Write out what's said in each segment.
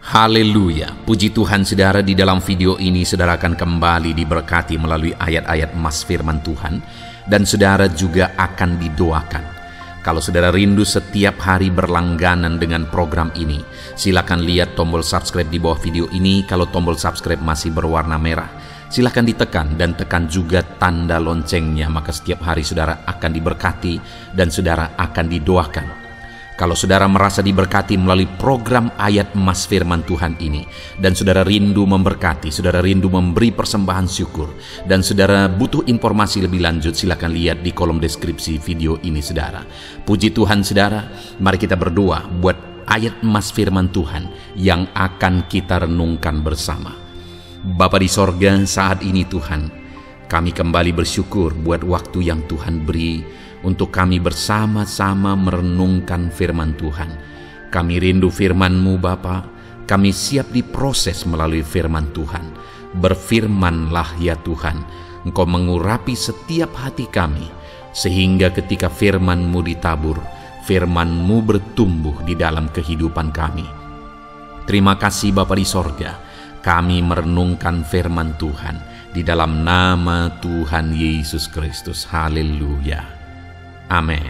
Haleluya, puji Tuhan saudara. Di dalam video ini saudara akan kembali diberkati melalui ayat-ayat emas firman Tuhan, dan saudara juga akan didoakan. Kalau saudara rindu setiap hari berlangganan dengan program ini, silakan lihat tombol subscribe di bawah video ini. Kalau tombol subscribe masih berwarna merah, silakan ditekan dan tekan juga tanda loncengnya, maka setiap hari saudara akan diberkati dan saudara akan didoakan. Kalau saudara merasa diberkati melalui program ayat emas firman Tuhan ini, dan saudara rindu memberkati, saudara rindu memberi persembahan syukur, dan saudara butuh informasi lebih lanjut, silakan lihat di kolom deskripsi video ini saudara. Puji Tuhan saudara, mari kita berdoa buat ayat emas firman Tuhan yang akan kita renungkan bersama. Bapa di sorga, saat ini Tuhan, kami kembali bersyukur buat waktu yang Tuhan beri untuk kami bersama-sama merenungkan firman Tuhan. Kami rindu firman-Mu Bapa, kami siap diproses melalui firman Tuhan. Berfirmanlah ya Tuhan, Engkau mengurapi setiap hati kami, sehingga ketika firman-Mu ditabur, firman-Mu bertumbuh di dalam kehidupan kami. Terima kasih Bapa di sorga, kami merenungkan firman Tuhan di dalam nama Tuhan Yesus Kristus. Haleluya. Amin.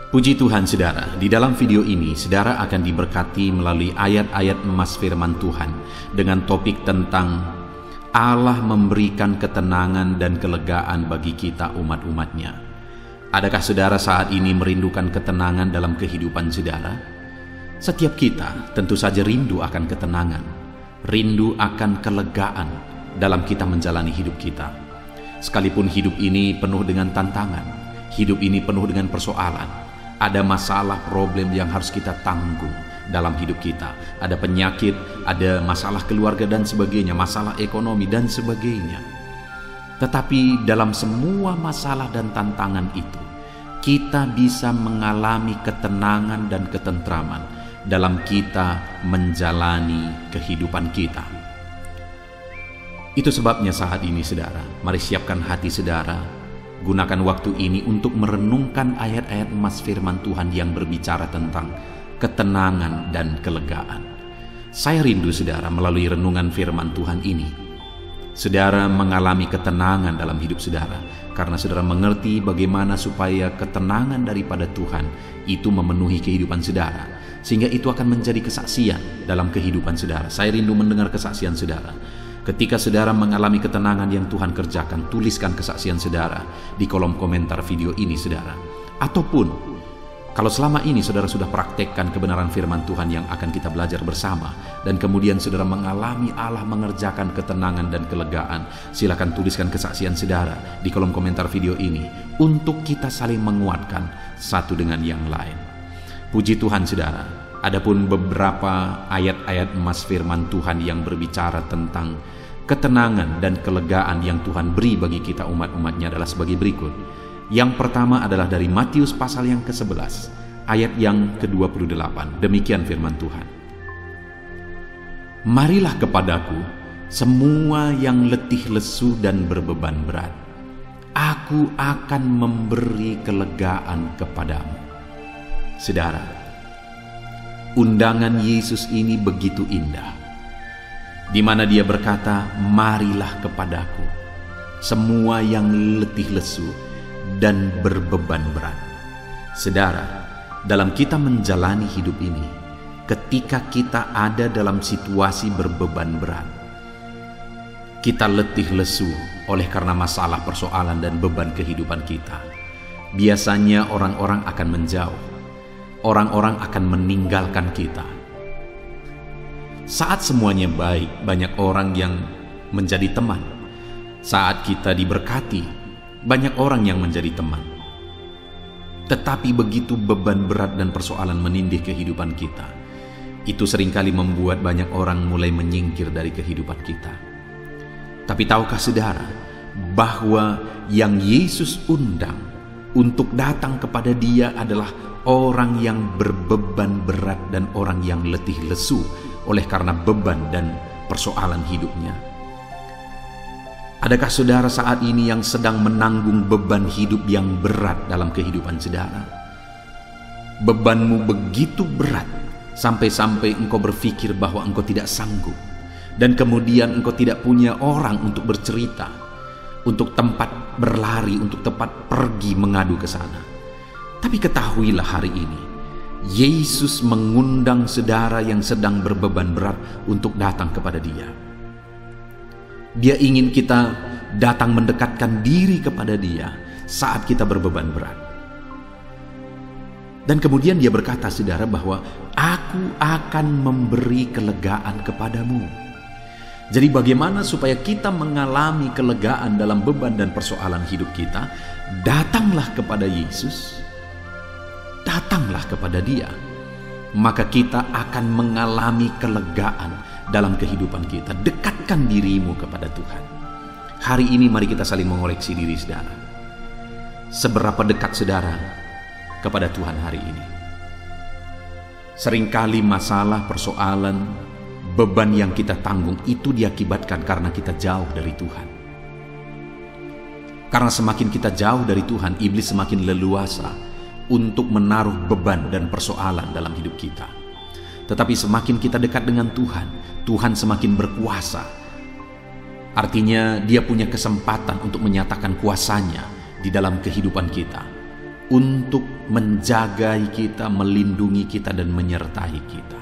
Puji Tuhan saudara, di dalam video ini saudara akan diberkati melalui ayat-ayat emas firman Tuhan dengan topik tentang Allah memberikan ketenangan dan kelegaan bagi kita umat-umatnya. Adakah saudara saat ini merindukan ketenangan dalam kehidupan saudara? Setiap kita tentu saja rindu akan ketenangan, rindu akan kelegaan dalam kita menjalani hidup kita. Sekalipun hidup ini penuh dengan tantangan, hidup ini penuh dengan persoalan, ada masalah, problem yang harus kita tanggung dalam hidup kita. Ada penyakit, ada masalah keluarga dan sebagainya, masalah ekonomi dan sebagainya. Tetapi dalam semua masalah dan tantangan itu, kita bisa mengalami ketenangan dan ketentraman dalam kita menjalani kehidupan kita. Itu sebabnya saat ini saudara, mari siapkan hati saudara, gunakan waktu ini untuk merenungkan ayat-ayat emas firman Tuhan yang berbicara tentang ketenangan dan kelegaan. Saya rindu saudara melalui renungan firman Tuhan ini, saudara mengalami ketenangan dalam hidup saudara, karena saudara mengerti bagaimana supaya ketenangan daripada Tuhan itu memenuhi kehidupan saudara, sehingga itu akan menjadi kesaksian dalam kehidupan saudara. Saya rindu mendengar kesaksian saudara. Ketika saudara mengalami ketenangan yang Tuhan kerjakan, tuliskan kesaksian saudara di kolom komentar video ini saudara. Ataupun kalau selama ini saudara sudah praktekkan kebenaran firman Tuhan yang akan kita belajar bersama, dan kemudian saudara mengalami Allah mengerjakan ketenangan dan kelegaan, silakan tuliskan kesaksian saudara di kolom komentar video ini untuk kita saling menguatkan satu dengan yang lain. Puji Tuhan saudara, adapun beberapa ayat-ayat emas firman Tuhan yang berbicara tentang ketenangan dan kelegaan yang Tuhan beri bagi kita umat-umatnya adalah sebagai berikut. Yang pertama adalah dari Matius pasal yang ke-11 ayat yang ke-28. Demikian firman Tuhan. Marilah kepadaku semua yang letih lesu dan berbeban berat, aku akan memberi kelegaan kepadamu. Saudara, undangan Yesus ini begitu indah, di mana dia berkata, marilah kepadaku semua yang letih lesu dan berbeban berat. Saudara, dalam kita menjalani hidup ini, ketika kita ada dalam situasi berbeban berat, kita letih lesu oleh karena masalah, persoalan dan beban kehidupan kita, biasanya orang-orang akan menjauh, orang-orang akan meninggalkan kita. Saat semuanya baik, banyak orang yang menjadi teman. Saat kita diberkati, banyak orang yang menjadi teman. Tetapi begitu beban berat dan persoalan menindih kehidupan kita, itu seringkali membuat banyak orang mulai menyingkir dari kehidupan kita. Tapi tahukah saudara bahwa yang Yesus undang untuk datang kepada Dia adalah orang yang berbeban berat dan orang yang letih lesu oleh karena beban dan persoalan hidupnya. Adakah saudara saat ini yang sedang menanggung beban hidup yang berat dalam kehidupan saudara? Bebanmu begitu berat Sampai-sampai engkau berpikir bahwa engkau tidak sanggup, dan kemudian engkau tidak punya orang untuk bercerita, untuk tempat berlari, untuk tempat pergi mengadu ke sana. Tapi ketahuilah hari ini, Yesus mengundang saudara yang sedang berbeban berat untuk datang kepada Dia. Dia ingin kita datang mendekatkan diri kepada Dia saat kita berbeban berat. Dan kemudian Dia berkata, saudara, bahwa aku akan memberi kelegaan kepadamu. Jadi bagaimana supaya kita mengalami kelegaan dalam beban dan persoalan hidup kita? Datanglah kepada Yesus, datanglah kepada Dia, maka kita akan mengalami kelegaan dalam kehidupan kita. Dekatkan dirimu kepada Tuhan. Hari ini mari kita saling mengoreksi diri, saudara. Seberapa dekat saudara kepada Tuhan hari ini? Seringkali masalah, persoalan, beban yang kita tanggung itu diakibatkan karena kita jauh dari Tuhan. Karena semakin kita jauh dari Tuhan, iblis semakin leluasa untuk menaruh beban dan persoalan dalam hidup kita. Tetapi semakin kita dekat dengan Tuhan, Tuhan semakin berkuasa. Artinya Dia punya kesempatan untuk menyatakan kuasanya di dalam kehidupan kita, untuk menjaga kita, melindungi kita, dan menyertai kita.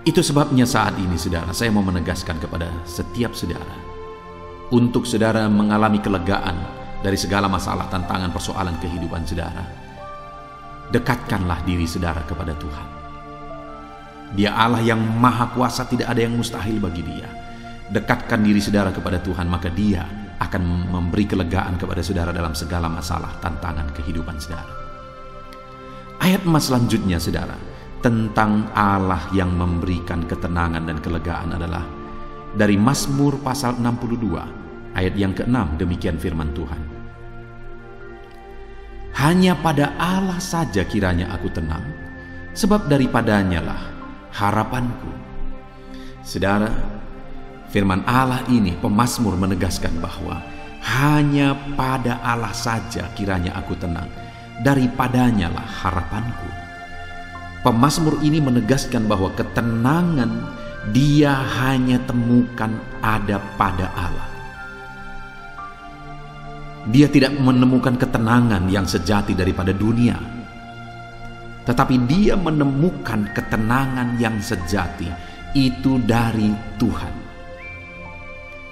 Itu sebabnya saat ini, saudara, saya mau menegaskan kepada setiap saudara, untuk saudara mengalami kelegaan dari segala masalah, tantangan, persoalan kehidupan saudara, dekatkanlah diri saudara kepada Tuhan. Dia Allah yang maha kuasa, tidak ada yang mustahil bagi Dia. Dekatkan diri saudara kepada Tuhan, maka Dia akan memberi kelegaan kepada saudara dalam segala masalah, tantangan kehidupan saudara. Ayat emas selanjutnya, saudara, tentang Allah yang memberikan ketenangan dan kelegaan adalah dari Mazmur pasal 62 ayat yang ke-6. Demikian firman Tuhan. Hanya pada Allah saja kiranya aku tenang, sebab daripadanya lah harapanku. Saudara, firman Allah ini, pemazmur menegaskan bahwa hanya pada Allah saja kiranya aku tenang, daripadanya lah harapanku. Pemazmur ini menegaskan bahwa ketenangan dia hanya temukan ada pada Allah. Dia tidak menemukan ketenangan yang sejati daripada dunia, tetapi dia menemukan ketenangan yang sejati itu dari Tuhan.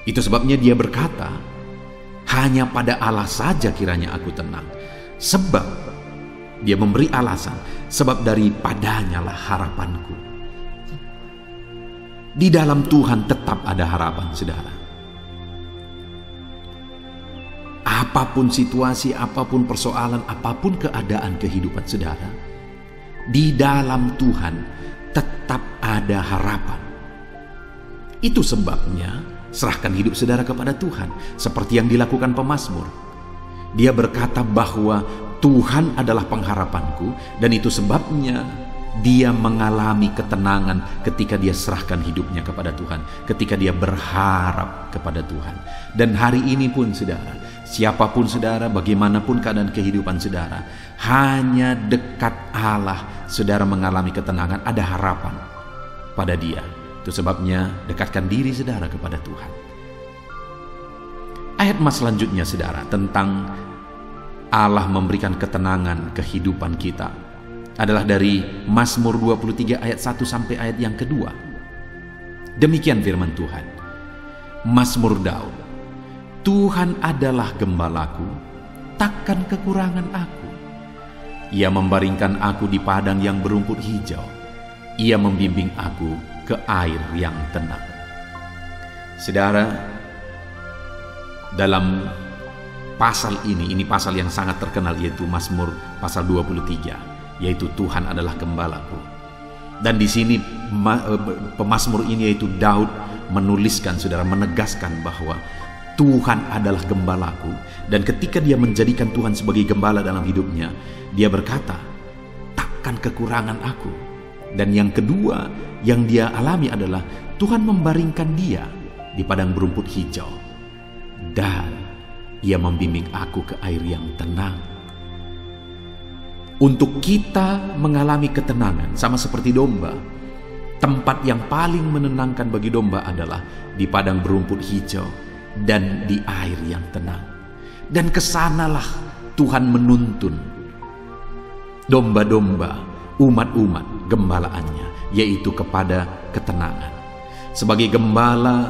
Itu sebabnya dia berkata, hanya pada Allah saja kiranya aku tenang. Sebab dia memberi alasan, sebab daripadanya lah harapanku. Di dalam Tuhan tetap ada harapan, saudara. Apapun situasi, apapun persoalan, apapun keadaan kehidupan saudara, di dalam Tuhan tetap ada harapan. Itu sebabnya serahkan hidup saudara kepada Tuhan, seperti yang dilakukan pemazmur. Dia berkata bahwa Tuhan adalah pengharapanku, dan itu sebabnya dia mengalami ketenangan ketika dia serahkan hidupnya kepada Tuhan, ketika dia berharap kepada Tuhan. Dan hari ini pun, saudara, siapapun saudara, bagaimanapun keadaan kehidupan saudara, hanya dekat Allah saudara mengalami ketenangan, ada harapan pada Dia. Itu sebabnya dekatkan diri saudara kepada Tuhan. Ayat emas selanjutnya, saudara, tentang Allah memberikan ketenangan kehidupan kita adalah dari Mazmur 23 ayat 1 sampai ayat yang kedua. Demikian firman Tuhan. Mazmur Daud. Tuhan adalah gembalaku, takkan kekurangan aku. Ia membaringkan aku di padang yang berumput hijau. Ia membimbing aku ke air yang tenang. Saudara, dalam pasal ini pasal yang sangat terkenal, yaitu Mazmur pasal 23, yaitu Tuhan adalah gembalaku. Dan di sini pemazmur ini, yaitu Daud, menuliskan, saudara, menegaskan bahwa Tuhan adalah gembalaku. Dan ketika dia menjadikan Tuhan sebagai gembala dalam hidupnya, dia berkata, takkan kekurangan aku. Dan yang kedua yang dia alami adalah Tuhan membaringkan dia di padang berumput hijau, dan ia membimbing aku ke air yang tenang. Untuk kita mengalami ketenangan, sama seperti domba, tempat yang paling menenangkan bagi domba adalah di padang berumput hijau dan di air yang tenang. Dan kesanalah Tuhan menuntun domba-domba, umat-umat gembalaannya, yaitu kepada ketenangan. Sebagai gembala,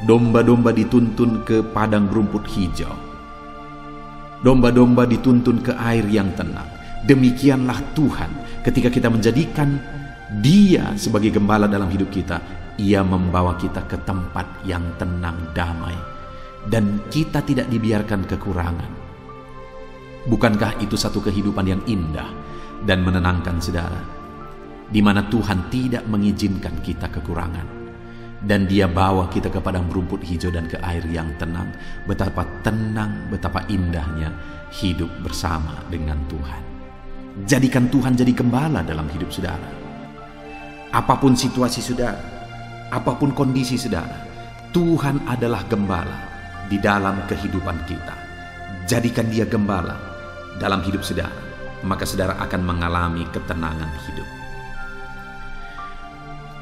domba-domba dituntun ke padang berumput hijau. Domba-domba dituntun ke air yang tenang. Demikianlah Tuhan ketika kita menjadikan Dia sebagai gembala dalam hidup kita. Ia membawa kita ke tempat yang tenang, damai, dan kita tidak dibiarkan kekurangan. Bukankah itu satu kehidupan yang indah dan menenangkan, saudara? Di mana Tuhan tidak mengizinkan kita kekurangan, dan Dia bawa kita ke padang berumput hijau dan ke air yang tenang. Betapa tenang, betapa indahnya hidup bersama dengan Tuhan. Jadikan Tuhan jadi gembala dalam hidup saudara. Apapun situasi saudara, apapun kondisi saudara, Tuhan adalah gembala di dalam kehidupan kita. Jadikan Dia gembala dalam hidup saudara, maka saudara akan mengalami ketenangan hidup.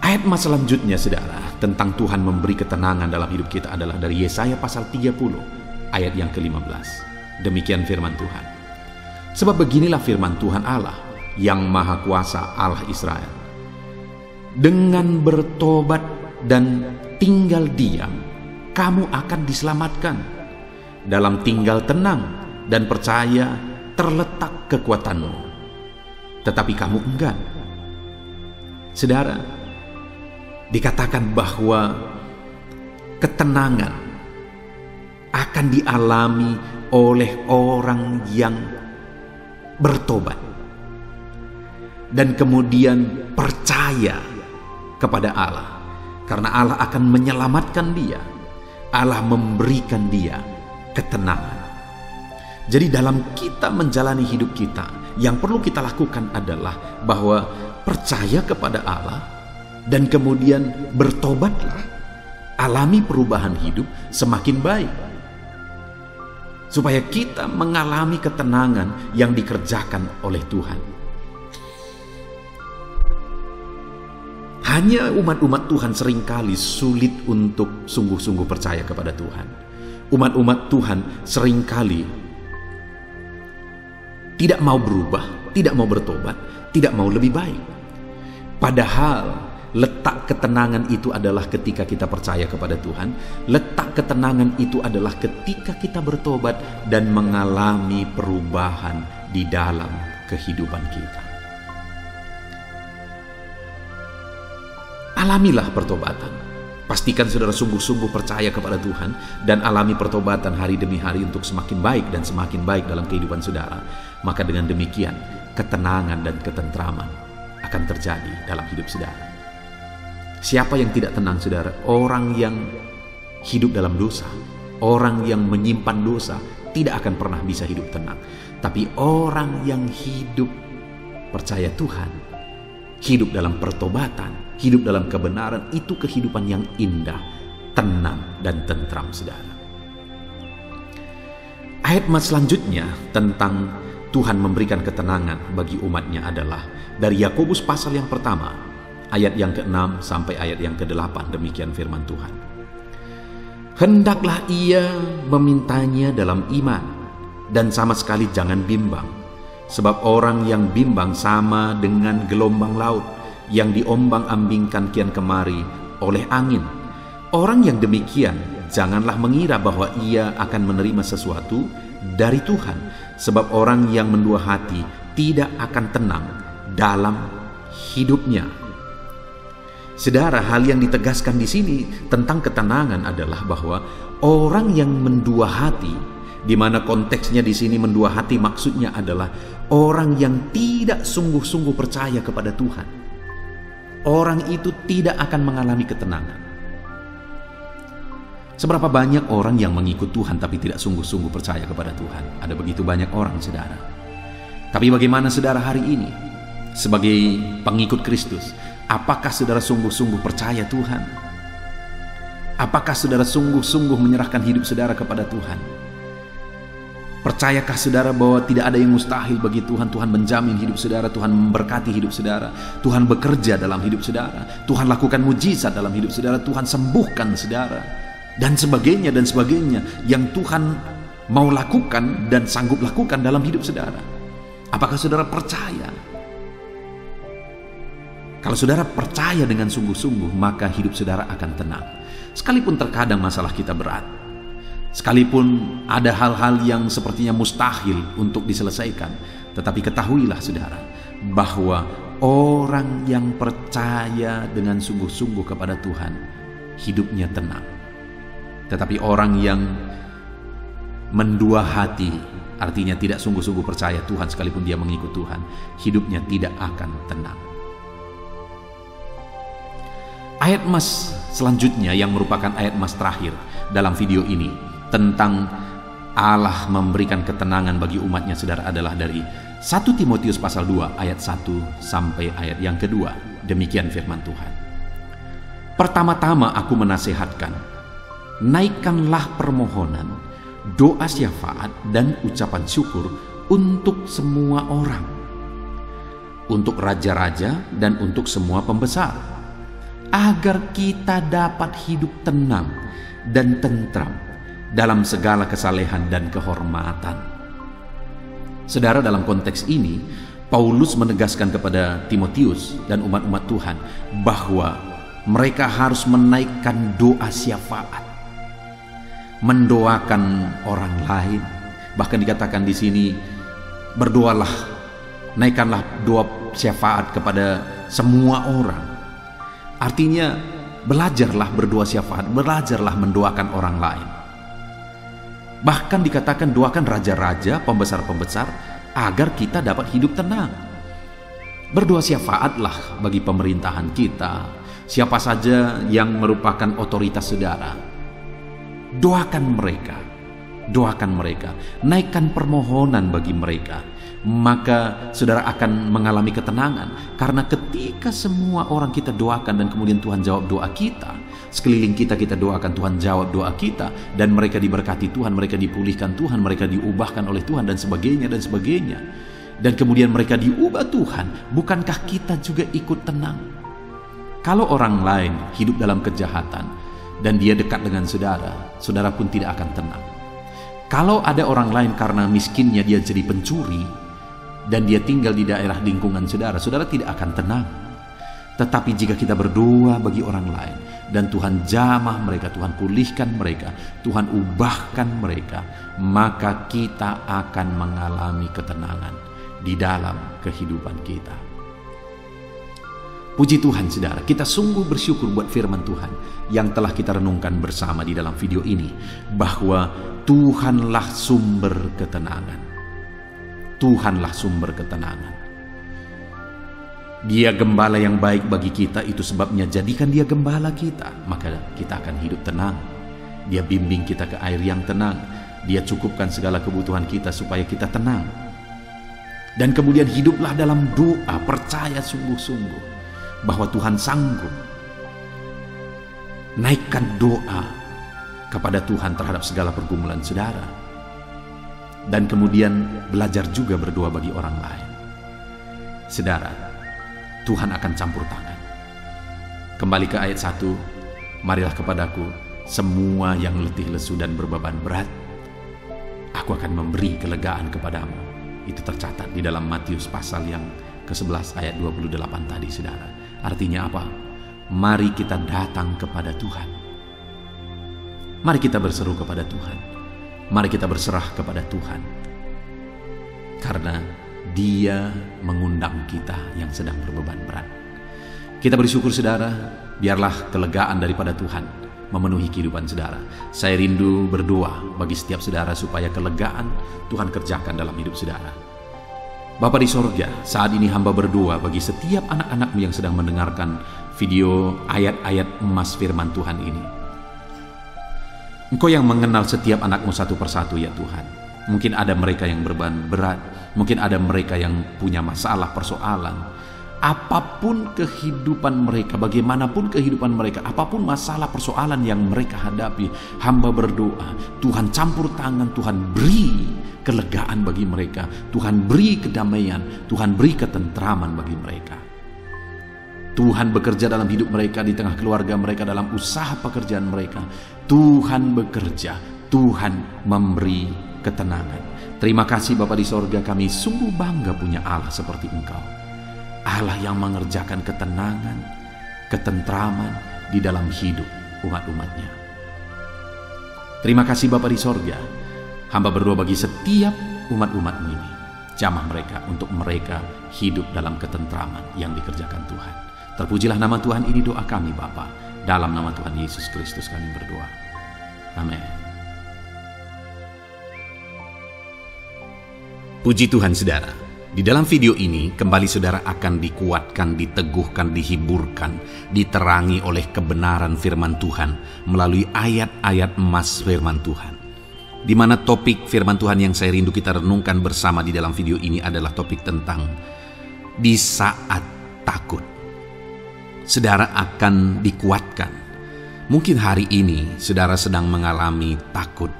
Ayat selanjutnya saudara, tentang Tuhan memberi ketenangan dalam hidup kita adalah dari Yesaya pasal 30 ayat yang ke-15. Demikian firman Tuhan. Sebab beginilah firman Tuhan Allah yang Maha Kuasa, Allah Israel. Dengan bertobat dan tinggal diam, kamu akan diselamatkan. Dalam tinggal tenang dan percaya terletak kekuatanmu. Tetapi kamu enggan. Saudara, dikatakan bahwa ketenangan akan dialami oleh orang yang bertobat dan kemudian percaya kepada Allah, karena Allah akan menyelamatkan dia. Allah memberikan dia ketenangan. Jadi dalam kita menjalani hidup kita, yang perlu kita lakukan adalah bahwa percaya kepada Allah dan kemudian bertobatlah, alami perubahan hidup semakin baik, supaya kita mengalami ketenangan yang dikerjakan oleh Tuhan. Hanya umat-umat Tuhan seringkali sulit untuk sungguh-sungguh percaya kepada Tuhan. Umat-umat Tuhan seringkali tidak mau berubah, tidak mau bertobat, tidak mau lebih baik. Padahal letak ketenangan itu adalah ketika kita percaya kepada Tuhan. Letak ketenangan itu adalah ketika kita bertobat dan mengalami perubahan di dalam kehidupan kita. Alamilah pertobatan. Pastikan saudara sungguh-sungguh percaya kepada Tuhan dan alami pertobatan hari demi hari untuk semakin baik dan semakin baik dalam kehidupan saudara. Maka dengan demikian, ketenangan dan ketentraman akan terjadi dalam hidup saudara. Siapa yang tidak tenang, saudara? Orang yang hidup dalam dosa, orang yang menyimpan dosa, tidak akan pernah bisa hidup tenang. Tapi orang yang hidup percaya Tuhan, hidup dalam pertobatan, hidup dalam kebenaran, itu kehidupan yang indah, tenang, dan tentram, saudara. Ayat selanjutnya tentang Tuhan memberikan ketenangan bagi umatnya adalah dari Yakobus pasal yang pertama, ayat yang ke-6 sampai ayat yang ke-8. Demikian firman Tuhan. Hendaklah ia memintanya dalam iman, dan sama sekali jangan bimbang. Sebab orang yang bimbang sama dengan gelombang laut yang diombang-ambingkan kian kemari oleh angin. Orang yang demikian janganlah mengira bahwa ia akan menerima sesuatu dari Tuhan. Sebab orang yang mendua hati tidak akan tenang dalam hidupnya. Saudara, hal yang ditegaskan di sini tentang ketenangan adalah bahwa orang yang mendua hati, di mana konteksnya di sini mendua hati maksudnya adalah orang yang tidak sungguh-sungguh percaya kepada Tuhan. Orang itu tidak akan mengalami ketenangan. Seberapa banyak orang yang mengikut Tuhan tapi tidak sungguh-sungguh percaya kepada Tuhan? Ada begitu banyak orang, saudara. Tapi bagaimana saudara hari ini sebagai pengikut Kristus? Apakah saudara sungguh-sungguh percaya Tuhan? Apakah saudara sungguh-sungguh menyerahkan hidup saudara kepada Tuhan? Percayakah saudara bahwa tidak ada yang mustahil bagi Tuhan? Tuhan menjamin hidup saudara, Tuhan memberkati hidup saudara, Tuhan bekerja dalam hidup saudara, Tuhan lakukan mujizat dalam hidup saudara, Tuhan sembuhkan saudara, dan sebagainya yang Tuhan mau lakukan dan sanggup lakukan dalam hidup saudara. Apakah saudara percaya? Kalau saudara percaya dengan sungguh-sungguh, maka hidup saudara akan tenang. Sekalipun terkadang masalah kita berat, sekalipun ada hal-hal yang sepertinya mustahil untuk diselesaikan, tetapi ketahuilah saudara, bahwa orang yang percaya dengan sungguh-sungguh kepada Tuhan, hidupnya tenang. Tetapi orang yang mendua hati, artinya tidak sungguh-sungguh percaya Tuhan sekalipun dia mengikut Tuhan, hidupnya tidak akan tenang. Ayat emas selanjutnya yang merupakan ayat emas terakhir dalam video ini tentang Allah memberikan ketenangan bagi umatnya saudara adalah dari 1 Timotius pasal 2 ayat 1 sampai ayat yang kedua. Demikian firman Tuhan. Pertama-tama aku menasihatkan, naikkanlah permohonan, doa syafaat dan ucapan syukur untuk semua orang, untuk raja-raja dan untuk semua pembesar, agar kita dapat hidup tenang dan tentram dalam segala kesalehan dan kehormatan. Saudara, dalam konteks ini Paulus menegaskan kepada Timotius dan umat-umat Tuhan bahwa mereka harus menaikkan doa syafaat, mendoakan orang lain. Bahkan dikatakan di sini, berdoalah, naikkanlah doa syafaat kepada semua orang. Artinya belajarlah berdoa syafaat, belajarlah mendoakan orang lain. Bahkan dikatakan doakan raja-raja, pembesar-pembesar, agar kita dapat hidup tenang. Berdoa syafaatlah bagi pemerintahan kita, siapa saja yang merupakan otoritas saudara. Doakan mereka, naikkan permohonan bagi mereka. Maka saudara akan mengalami ketenangan, karena ketika semua orang kita doakan dan kemudian Tuhan jawab doa kita, sekeliling kita doakan, Tuhan jawab doa kita, dan mereka diberkati Tuhan, mereka dipulihkan Tuhan, mereka diubahkan oleh Tuhan, dan sebagainya, dan kemudian mereka diubah Tuhan. Bukankah kita juga ikut tenang? Kalau orang lain hidup dalam kejahatan dan dia dekat dengan saudara, saudara pun tidak akan tenang. Kalau ada orang lain karena miskinnya dia jadi pencuri dan dia tinggal di daerah lingkungan saudara, saudara tidak akan tenang. Tetapi jika kita berdoa bagi orang lain dan Tuhan jamah mereka, Tuhan pulihkan mereka, Tuhan ubahkan mereka, maka kita akan mengalami ketenangan di dalam kehidupan kita. Puji Tuhan saudara, kita sungguh bersyukur buat firman Tuhan yang telah kita renungkan bersama di dalam video ini, bahwa Tuhanlah sumber ketenangan. Tuhanlah sumber ketenangan. Dia gembala yang baik bagi kita, itu sebabnya jadikan dia gembala kita, maka kita akan hidup tenang. Dia bimbing kita ke air yang tenang. Dia cukupkan segala kebutuhan kita supaya kita tenang. Dan kemudian hiduplah dalam doa, percaya sungguh-sungguh bahwa Tuhan sanggup. Naikkan doa kepada Tuhan terhadap segala pergumulan saudara. Dan kemudian belajar juga berdoa bagi orang lain. Saudara, Tuhan akan campur tangan. Kembali ke ayat 1, marilah kepadaku semua yang letih lesu dan berbeban berat, aku akan memberi kelegaan kepadamu. Itu tercatat di dalam Matius pasal yang ke-11 ayat 28 tadi saudara. Artinya apa? Mari kita datang kepada Tuhan. Mari kita berseru kepada Tuhan. Mari kita berserah kepada Tuhan. Karena Dia mengundang kita yang sedang berbeban berat. Kita bersyukur saudara, biarlah kelegaan daripada Tuhan memenuhi kehidupan saudara. Saya rindu berdoa bagi setiap saudara supaya kelegaan Tuhan kerjakan dalam hidup saudara. Bapa di sorga, saat ini hamba berdoa bagi setiap anak-anakmu yang sedang mendengarkan video ayat-ayat emas firman Tuhan ini. Engkau yang mengenal setiap anakmu satu persatu ya Tuhan. Mungkin ada mereka yang berbeban berat, mungkin ada mereka yang punya masalah, persoalan, Apapun kehidupan mereka, bagaimanapun kehidupan mereka, apapun masalah persoalan yang mereka hadapi, hamba berdoa, Tuhan campur tangan, Tuhan beri kelegaan bagi mereka, Tuhan beri kedamaian, Tuhan beri ketentraman bagi mereka. Tuhan bekerja dalam hidup mereka, di tengah keluarga mereka, dalam usaha pekerjaan mereka. Tuhan bekerja, Tuhan memberi ketenangan. Terima kasih Bapa di sorga, kami sungguh bangga punya Allah seperti Engkau. Allah yang mengerjakan ketenangan, ketentraman di dalam hidup umat-umatnya. Terima kasih Bapa di sorga. Hamba berdoa bagi setiap umat-umat ini, jamah mereka untuk mereka hidup dalam ketentraman yang dikerjakan Tuhan. Terpujilah nama Tuhan, ini doa kami Bapa. Dalam nama Tuhan Yesus Kristus kami berdoa. Amin. Puji Tuhan saudara. Di dalam video ini, kembali saudara akan dikuatkan, diteguhkan, dihiburkan, diterangi oleh kebenaran firman Tuhan melalui ayat-ayat emas firman Tuhan. Di mana topik firman Tuhan yang saya rindu kita renungkan bersama di dalam video ini adalah topik tentang di saat takut. Saudara akan dikuatkan. Mungkin hari ini saudara sedang mengalami takut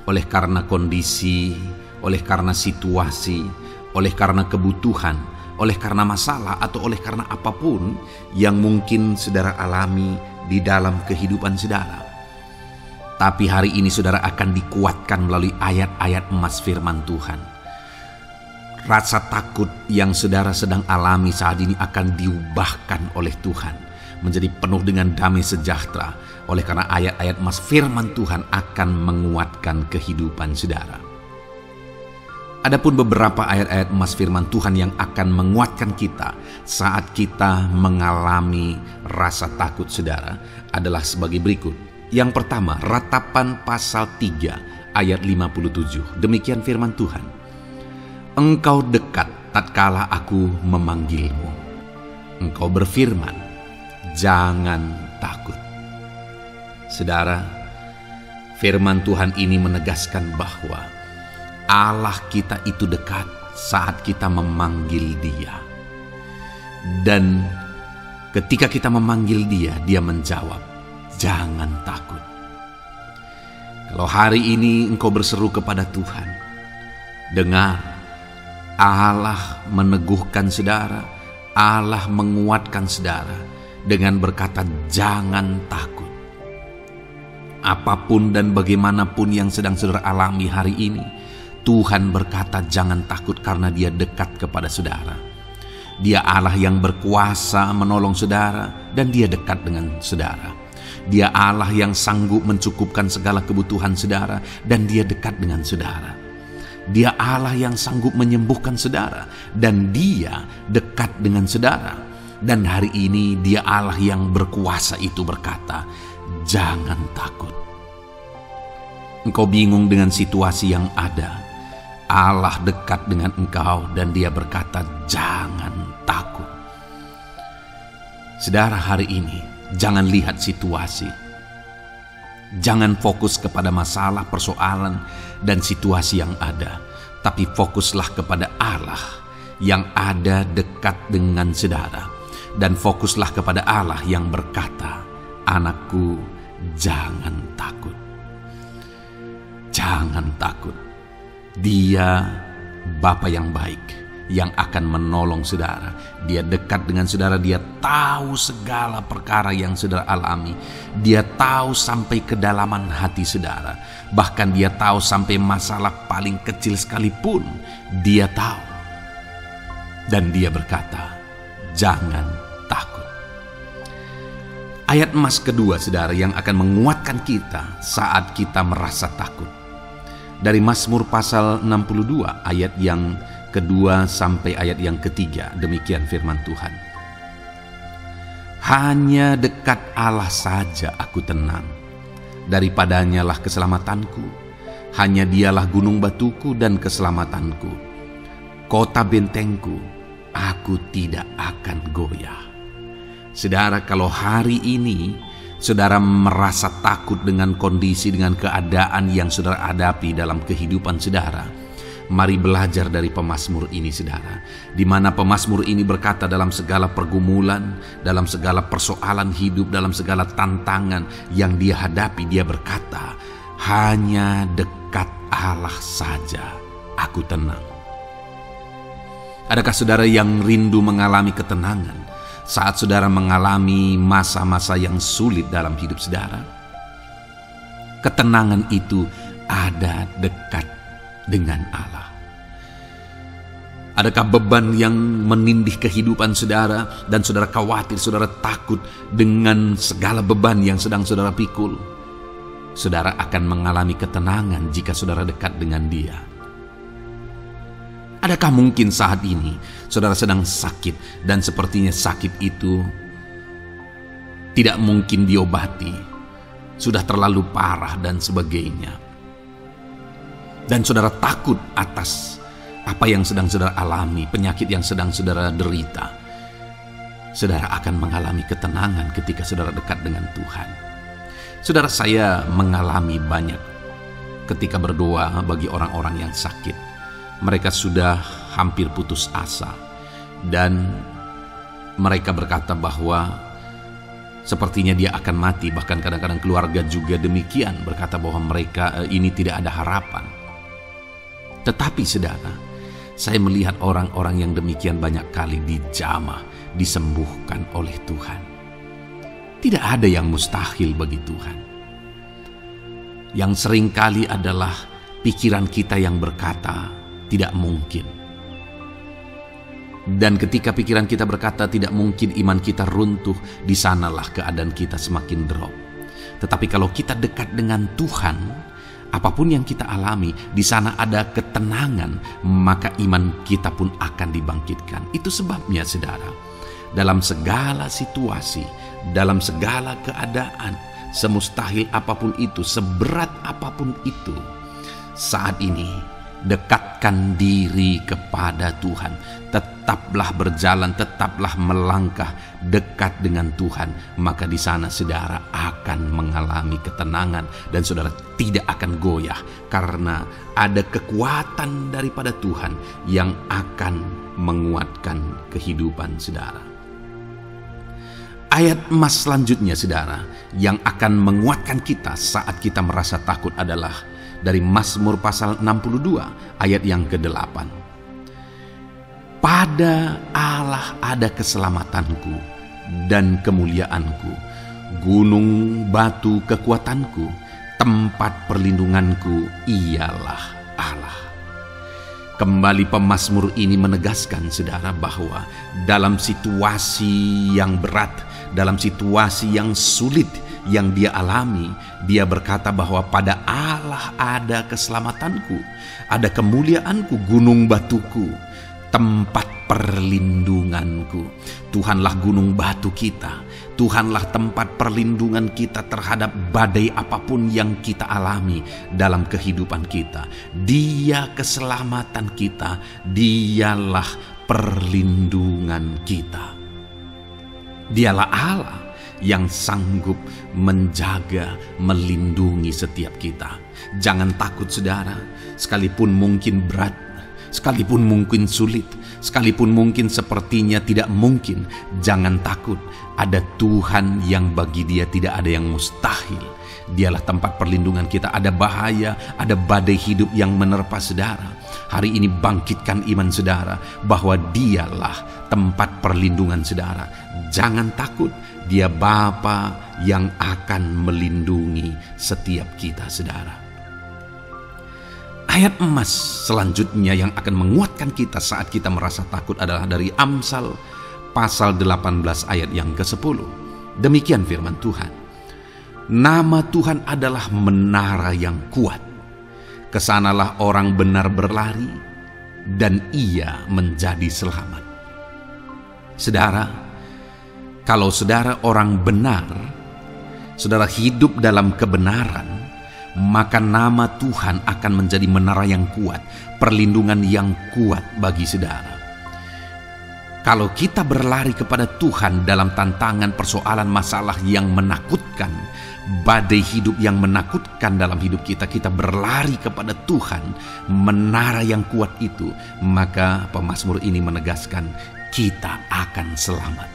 oleh karena kondisi, oleh karena situasi, oleh karena kebutuhan, oleh karena masalah, atau oleh karena apapun yang mungkin saudara alami di dalam kehidupan saudara. Tapi hari ini saudara akan dikuatkan melalui ayat-ayat emas firman Tuhan. Rasa takut yang saudara sedang alami saat ini akan diubahkan oleh Tuhan menjadi penuh dengan damai sejahtera, oleh karena ayat-ayat emas firman Tuhan akan menguatkan kehidupan saudara. Adapun beberapa ayat-ayat emas firman Tuhan yang akan menguatkan kita saat kita mengalami rasa takut saudara adalah sebagai berikut. Yang pertama, Ratapan pasal 3 ayat 57. Demikian firman Tuhan. Engkau dekat tatkala aku memanggilmu. Engkau berfirman, jangan takut. Saudara, firman Tuhan ini menegaskan bahwa Allah kita itu dekat saat kita memanggil Dia. Dan ketika kita memanggil Dia, Dia menjawab, jangan takut. Kalau hari ini engkau berseru kepada Tuhan, dengar, Allah meneguhkan saudara, Allah menguatkan saudara dengan berkata, jangan takut. Apapun dan bagaimanapun yang sedang saudara alami hari ini, Tuhan berkata jangan takut karena Dia dekat kepada saudara. Dia Allah yang berkuasa menolong saudara dan Dia dekat dengan saudara. Dia Allah yang sanggup mencukupkan segala kebutuhan saudara dan Dia dekat dengan saudara. Dia Allah yang sanggup menyembuhkan saudara dan Dia dekat dengan saudara. Dan hari ini Dia Allah yang berkuasa itu berkata, jangan takut. Engkau bingung dengan situasi yang ada, Allah dekat dengan engkau dan Dia berkata jangan takut. Saudara, hari ini jangan lihat situasi. Jangan fokus kepada masalah, persoalan, dan situasi yang ada. Tapi fokuslah kepada Allah yang ada dekat dengan saudara. Dan fokuslah kepada Allah yang berkata, anakku jangan takut. Jangan takut. Dia Bapa yang baik yang akan menolong saudara. Dia dekat dengan saudara. Dia tahu segala perkara yang saudara alami. Dia tahu sampai kedalaman hati saudara. Bahkan Dia tahu sampai masalah paling kecil sekalipun Dia tahu. Dan Dia berkata, jangan takut. Ayat emas kedua saudara yang akan menguatkan kita saat kita merasa takut, dari Mazmur pasal 62 ayat yang kedua sampai ayat yang ketiga. Demikian firman Tuhan. Hanya dekat Allah saja aku tenang, daripadanya lah keselamatanku. Hanya Dialah gunung batuku dan keselamatanku, kota bentengku, aku tidak akan goyah. Saudara, kalau hari ini saudara merasa takut dengan kondisi, dengan keadaan yang saudara hadapi dalam kehidupan saudara, Mari belajar dari pemazmur ini, saudara, di mana pemazmur ini berkata dalam segala pergumulan, dalam segala persoalan hidup, dalam segala tantangan yang dia hadapi, dia berkata, hanya dekat Allah saja aku tenang. Adakah saudara yang rindu mengalami ketenangan saat saudara mengalami masa-masa yang sulit dalam hidup saudara? Ketenangan itu ada dekat dengan Allah. Adakah beban yang menindih kehidupan saudara dan saudara khawatir, saudara takut dengan segala beban yang sedang saudara pikul? Saudara akan mengalami ketenangan jika saudara dekat dengan Dia. Adakah mungkin saat ini saudara sedang sakit dan sepertinya sakit itu tidak mungkin diobati, sudah terlalu parah dan sebagainya, dan saudara takut atas apa yang sedang saudara alami, penyakit yang sedang saudara derita? Saudara akan mengalami ketenangan ketika saudara dekat dengan Tuhan. Saudara, saya mengalami banyak ketika berdoa bagi orang-orang yang sakit. Mereka sudah hampir putus asa dan mereka berkata bahwa sepertinya dia akan mati. Bahkan kadang-kadang keluarga juga demikian, berkata bahwa mereka ini tidak ada harapan. Tetapi saudara, saya melihat orang-orang yang demikian banyak kali dijamah, disembuhkan oleh Tuhan. Tidak ada yang mustahil bagi Tuhan. Yang seringkali adalah pikiran kita yang berkata tidak mungkin. Dan ketika pikiran kita berkata tidak mungkin, iman kita runtuh, di sanalah keadaan kita semakin drop. Tetapi kalau kita dekat dengan Tuhan, apapun yang kita alami, di sana ada ketenangan, maka iman kita pun akan dibangkitkan. Itu sebabnya saudara, dalam segala situasi, dalam segala keadaan, semustahil apapun itu, seberat apapun itu, saat ini dekatkan diri kepada Tuhan. Tetaplah berjalan, tetaplah melangkah dekat dengan Tuhan. Maka di sana saudara akan mengalami ketenangan dan saudara tidak akan goyah, karena ada kekuatan daripada Tuhan yang akan menguatkan kehidupan saudara. Ayat emas selanjutnya saudara yang akan menguatkan kita saat kita merasa takut adalah dari Mazmur pasal 62 ayat yang ke-8. Pada Allah ada keselamatanku dan kemuliaanku, gunung batu kekuatanku, tempat perlindunganku ialah Allah. Kembali pemazmur ini menegaskan saudara bahwa dalam situasi yang berat, dalam situasi yang sulit yang dia alami, dia berkata bahwa pada Allah ada keselamatanku, ada kemuliaanku, gunung batuku, tempat perlindunganku. Tuhanlah gunung batu kita, Tuhanlah tempat perlindungan kita terhadap badai apapun yang kita alami dalam kehidupan kita. Dia keselamatan kita, dialah perlindungan kita. Dialah Allah yang sanggup menjaga, melindungi setiap kita. Jangan takut saudara, sekalipun mungkin berat, sekalipun mungkin sulit, sekalipun mungkin sepertinya tidak mungkin, jangan takut. Ada Tuhan yang bagi Dia tidak ada yang mustahil. Dialah tempat perlindungan kita. Ada bahaya, ada badai hidup yang menerpa saudara. Hari ini bangkitkan iman saudara bahwa Dialah tempat perlindungan saudara. Jangan takut, Dia Bapa yang akan melindungi setiap kita saudara. Ayat emas selanjutnya yang akan menguatkan kita saat kita merasa takut adalah dari Amsal pasal 18 ayat yang ke-10. Demikian firman Tuhan. Nama Tuhan adalah menara yang kuat. Kesanalah orang benar berlari dan ia menjadi selamat. Saudara, kalau saudara orang benar, saudara hidup dalam kebenaran, maka nama Tuhan akan menjadi menara yang kuat, perlindungan yang kuat bagi saudara. Kalau kita berlari kepada Tuhan dalam tantangan persoalan masalah yang menakutkan, badai hidup yang menakutkan dalam hidup kita, kita berlari kepada Tuhan, menara yang kuat itu, maka pemazmur ini menegaskan kita akan selamat.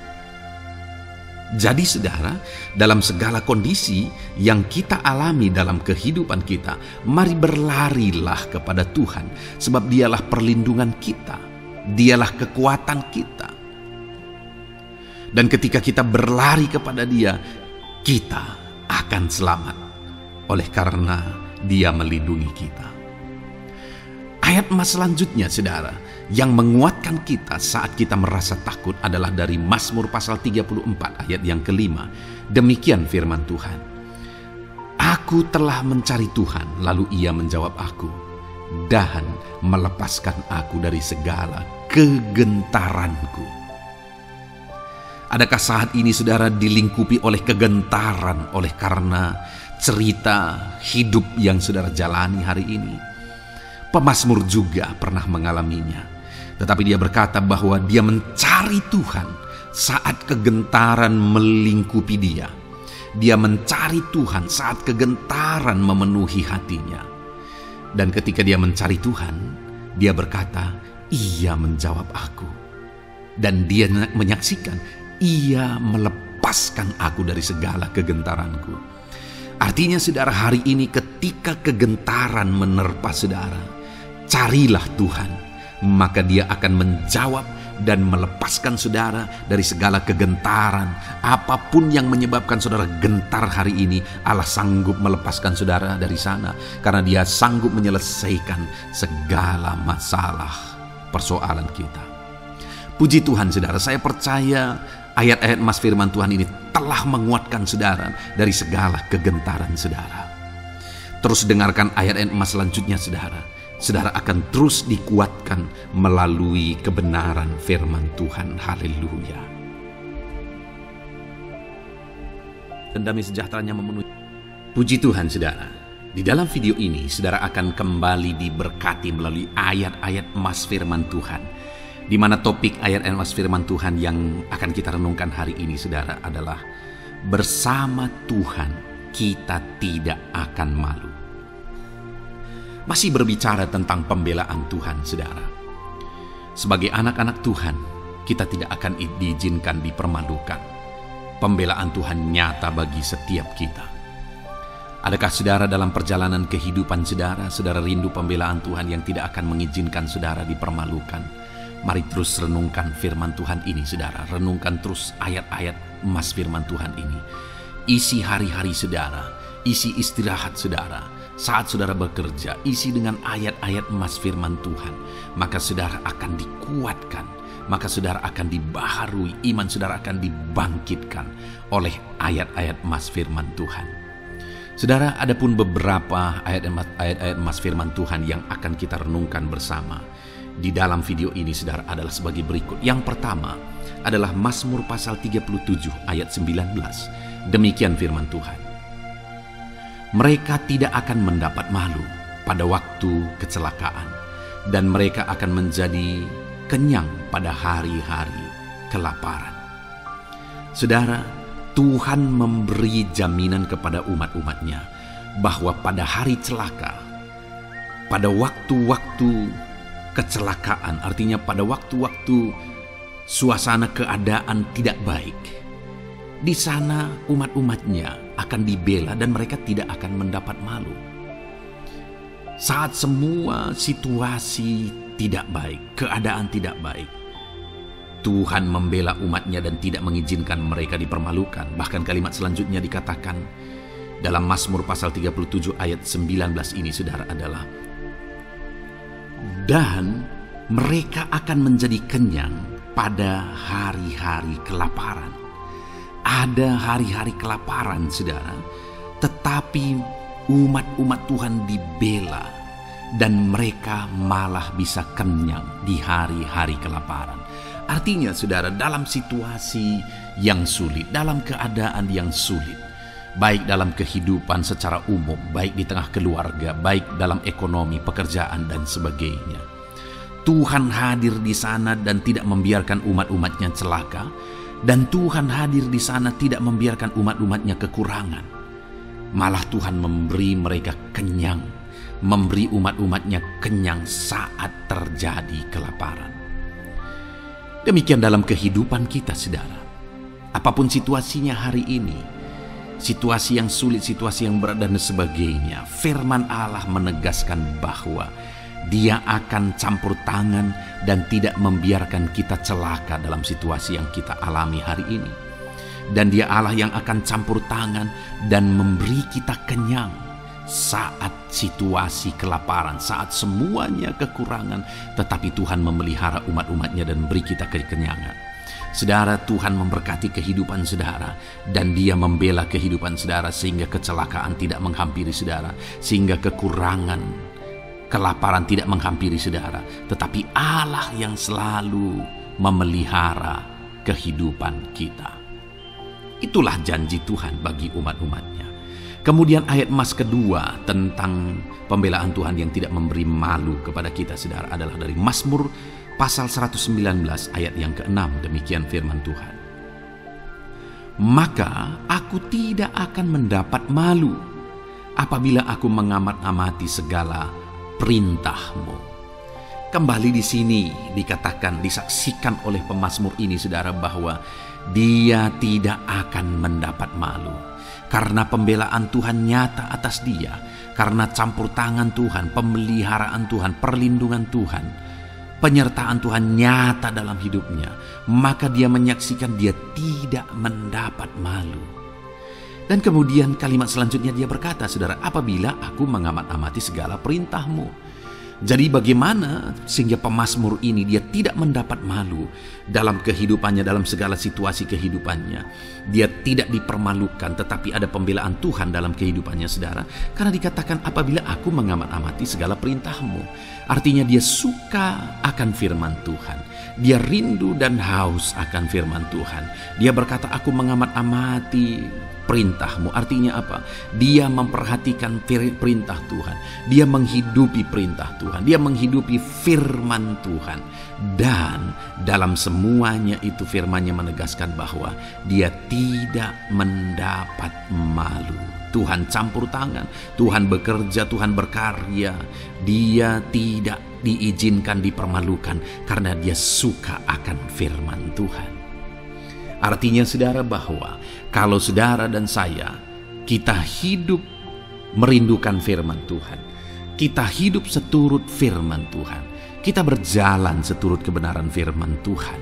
Jadi saudara, dalam segala kondisi yang kita alami dalam kehidupan kita, mari berlarilah kepada Tuhan, sebab Dialah perlindungan kita, Dialah kekuatan kita. Dan ketika kita berlari kepada Dia, kita akan selamat, oleh karena Dia melindungi kita. Ayat emas selanjutnya saudara, yang menguatkan kita saat kita merasa takut adalah dari Mazmur pasal 34 ayat yang kelima. Demikian firman Tuhan, "Aku telah mencari Tuhan, lalu Ia menjawab aku, dan melepaskan aku dari segala kegentaranku." Adakah saat ini saudara dilingkupi oleh kegentaran oleh karena cerita hidup yang saudara jalani hari ini? Pemazmur juga pernah mengalaminya. Tetapi dia berkata bahwa dia mencari Tuhan saat kegentaran melingkupi dia. Dia mencari Tuhan saat kegentaran memenuhi hatinya. Dan ketika dia mencari Tuhan, dia berkata, Ia menjawab aku. Dan dia menyaksikan, Ia melepaskan aku dari segala kegentaranku. Artinya saudara, hari ini ketika kegentaran menerpa saudara, carilah Tuhan, maka Dia akan menjawab dan melepaskan saudara dari segala kegentaran. Apapun yang menyebabkan saudara gentar hari ini, Allah sanggup melepaskan saudara dari sana, karena Dia sanggup menyelesaikan segala masalah persoalan kita. Puji Tuhan saudara, saya percaya ayat-ayat emas firman Tuhan ini telah menguatkan saudara dari segala kegentaran saudara. Terus dengarkan ayat-ayat emas selanjutnya saudara. Saudara akan terus dikuatkan melalui kebenaran firman Tuhan. Haleluya. Dan damai sejahteranya memenuhi. Puji Tuhan saudara. Di dalam video ini saudara akan kembali diberkati melalui ayat-ayat emas firman Tuhan, di mana topik ayat emas firman Tuhan yang akan kita renungkan hari ini saudara adalah bersama Tuhan kita tidak akan malu. Masih berbicara tentang pembelaan Tuhan saudara. Sebagai anak-anak Tuhan, kita tidak akan diizinkan dipermalukan. Pembelaan Tuhan nyata bagi setiap kita. Adakah saudara dalam perjalanan kehidupan saudara, saudara rindu pembelaan Tuhan yang tidak akan mengizinkan saudara dipermalukan? Mari terus renungkan firman Tuhan ini saudara. Renungkan terus ayat-ayat emas firman Tuhan ini. Isi hari-hari saudara, isi istirahat saudara. Saat saudara bekerja, isi dengan ayat-ayat emas firman Tuhan. Maka saudara akan dikuatkan, maka saudara akan dibaharui, iman saudara akan dibangkitkan oleh ayat-ayat emas firman Tuhan. Saudara, ada pun beberapa ayat-ayat emas firman Tuhan yang akan kita renungkan bersama di dalam video ini saudara adalah sebagai berikut. Yang pertama adalah Mazmur pasal 37 ayat 19. Demikian firman Tuhan, "Mereka tidak akan mendapat malu pada waktu kecelakaan, dan mereka akan menjadi kenyang pada hari-hari kelaparan." Saudara, Tuhan memberi jaminan kepada umat-umatnya bahwa pada hari celaka, pada waktu-waktu kecelakaan, artinya pada waktu-waktu suasana keadaan tidak baik, di sana umat-umatnya akan dibela dan mereka tidak akan mendapat malu. Saat semua situasi tidak baik, keadaan tidak baik, Tuhan membela umatnya dan tidak mengizinkan mereka dipermalukan. Bahkan kalimat selanjutnya dikatakan dalam Mazmur pasal 37 ayat 19 ini saudara adalah, "Dan mereka akan menjadi kenyang pada hari-hari kelaparan." Ada hari-hari kelaparan saudara, tetapi umat-umat Tuhan dibela dan mereka malah bisa kenyang di hari-hari kelaparan. Artinya saudara, dalam situasi yang sulit, dalam keadaan yang sulit, baik dalam kehidupan secara umum, baik di tengah keluarga, baik dalam ekonomi, pekerjaan dan sebagainya, Tuhan hadir di sana dan tidak membiarkan umat-umatnya celaka. Dan Tuhan hadir di sana tidak membiarkan umat-umatnya kekurangan. Malah Tuhan memberi mereka kenyang, memberi umat-umatnya kenyang saat terjadi kelaparan. Demikian dalam kehidupan kita, saudara. Apapun situasinya hari ini, situasi yang sulit, situasi yang berat dan sebagainya, firman Allah menegaskan bahwa Dia akan campur tangan dan tidak membiarkan kita celaka dalam situasi yang kita alami hari ini. Dan Dia Allah yang akan campur tangan dan memberi kita kenyang saat situasi kelaparan, saat semuanya kekurangan, tetapi Tuhan memelihara umat-umatnya dan memberi kita kekenyangan. Saudara, Tuhan memberkati kehidupan saudara, dan Dia membela kehidupan saudara sehingga kecelakaan tidak menghampiri saudara, sehingga kekurangan, kelaparan tidak menghampiri saudara. Tetapi Allah yang selalu memelihara kehidupan kita. Itulah janji Tuhan bagi umat-umatnya. Kemudian ayat emas kedua tentang pembelaan Tuhan yang tidak memberi malu kepada kita, saudara, adalah dari Mazmur pasal 119 ayat yang ke-6. Demikian firman Tuhan. Maka aku tidak akan mendapat malu apabila aku mengamat-amati segala perintah-Mu. Kembali di sini dikatakan, disaksikan oleh pemazmur ini, saudara, bahwa dia tidak akan mendapat malu. Karena pembelaan Tuhan nyata atas dia. Karena campur tangan Tuhan, pemeliharaan Tuhan, perlindungan Tuhan, penyertaan Tuhan nyata dalam hidupnya. Maka dia menyaksikan dia tidak mendapat malu. Dan kemudian kalimat selanjutnya dia berkata, saudara, apabila aku mengamat-amati segala perintah-Mu. Jadi bagaimana sehingga pemazmur ini dia tidak mendapat malu dalam kehidupannya, dalam segala situasi kehidupannya. Dia tidak dipermalukan, tetapi ada pembelaan Tuhan dalam kehidupannya, saudara. Karena dikatakan apabila aku mengamat-amati segala perintah-Mu. Artinya dia suka akan firman Tuhan. Dia rindu dan haus akan firman Tuhan. Dia berkata, aku mengamat-amati perintah-Mu. Artinya apa? Dia memperhatikan perintah Tuhan. Dia menghidupi perintah Tuhan. Dia menghidupi firman Tuhan. Dan dalam semuanya itu firman-Nya menegaskan bahwa dia tidak mendapat malu. Tuhan campur tangan, Tuhan bekerja, Tuhan berkarya. Dia tidak diizinkan dipermalukan karena dia suka akan firman Tuhan. Artinya, saudara, bahwa kalau saudara dan saya, kita hidup merindukan firman Tuhan, kita hidup seturut firman Tuhan, kita berjalan seturut kebenaran firman Tuhan,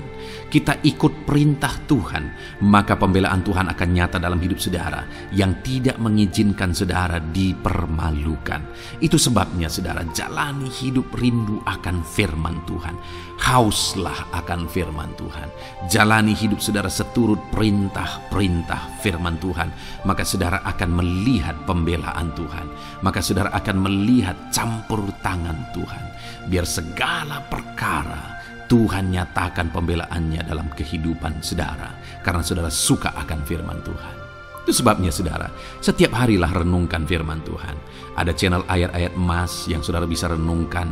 kita ikut perintah Tuhan, maka pembelaan Tuhan akan nyata dalam hidup saudara yang tidak mengizinkan saudara dipermalukan. Itu sebabnya, saudara, jalani hidup rindu akan firman Tuhan. Hauslah akan firman Tuhan. Jalani hidup saudara seturut perintah-perintah firman Tuhan. Maka saudara akan melihat pembelaan Tuhan. Maka saudara akan melihat campur tangan Tuhan. Biar segala perkara Tuhan nyatakan pembelaannya dalam kehidupan saudara. Karena saudara suka akan firman Tuhan. Itu sebabnya, saudara, setiap harilah renungkan firman Tuhan. Ada channel ayat-ayat emas yang saudara bisa renungkan.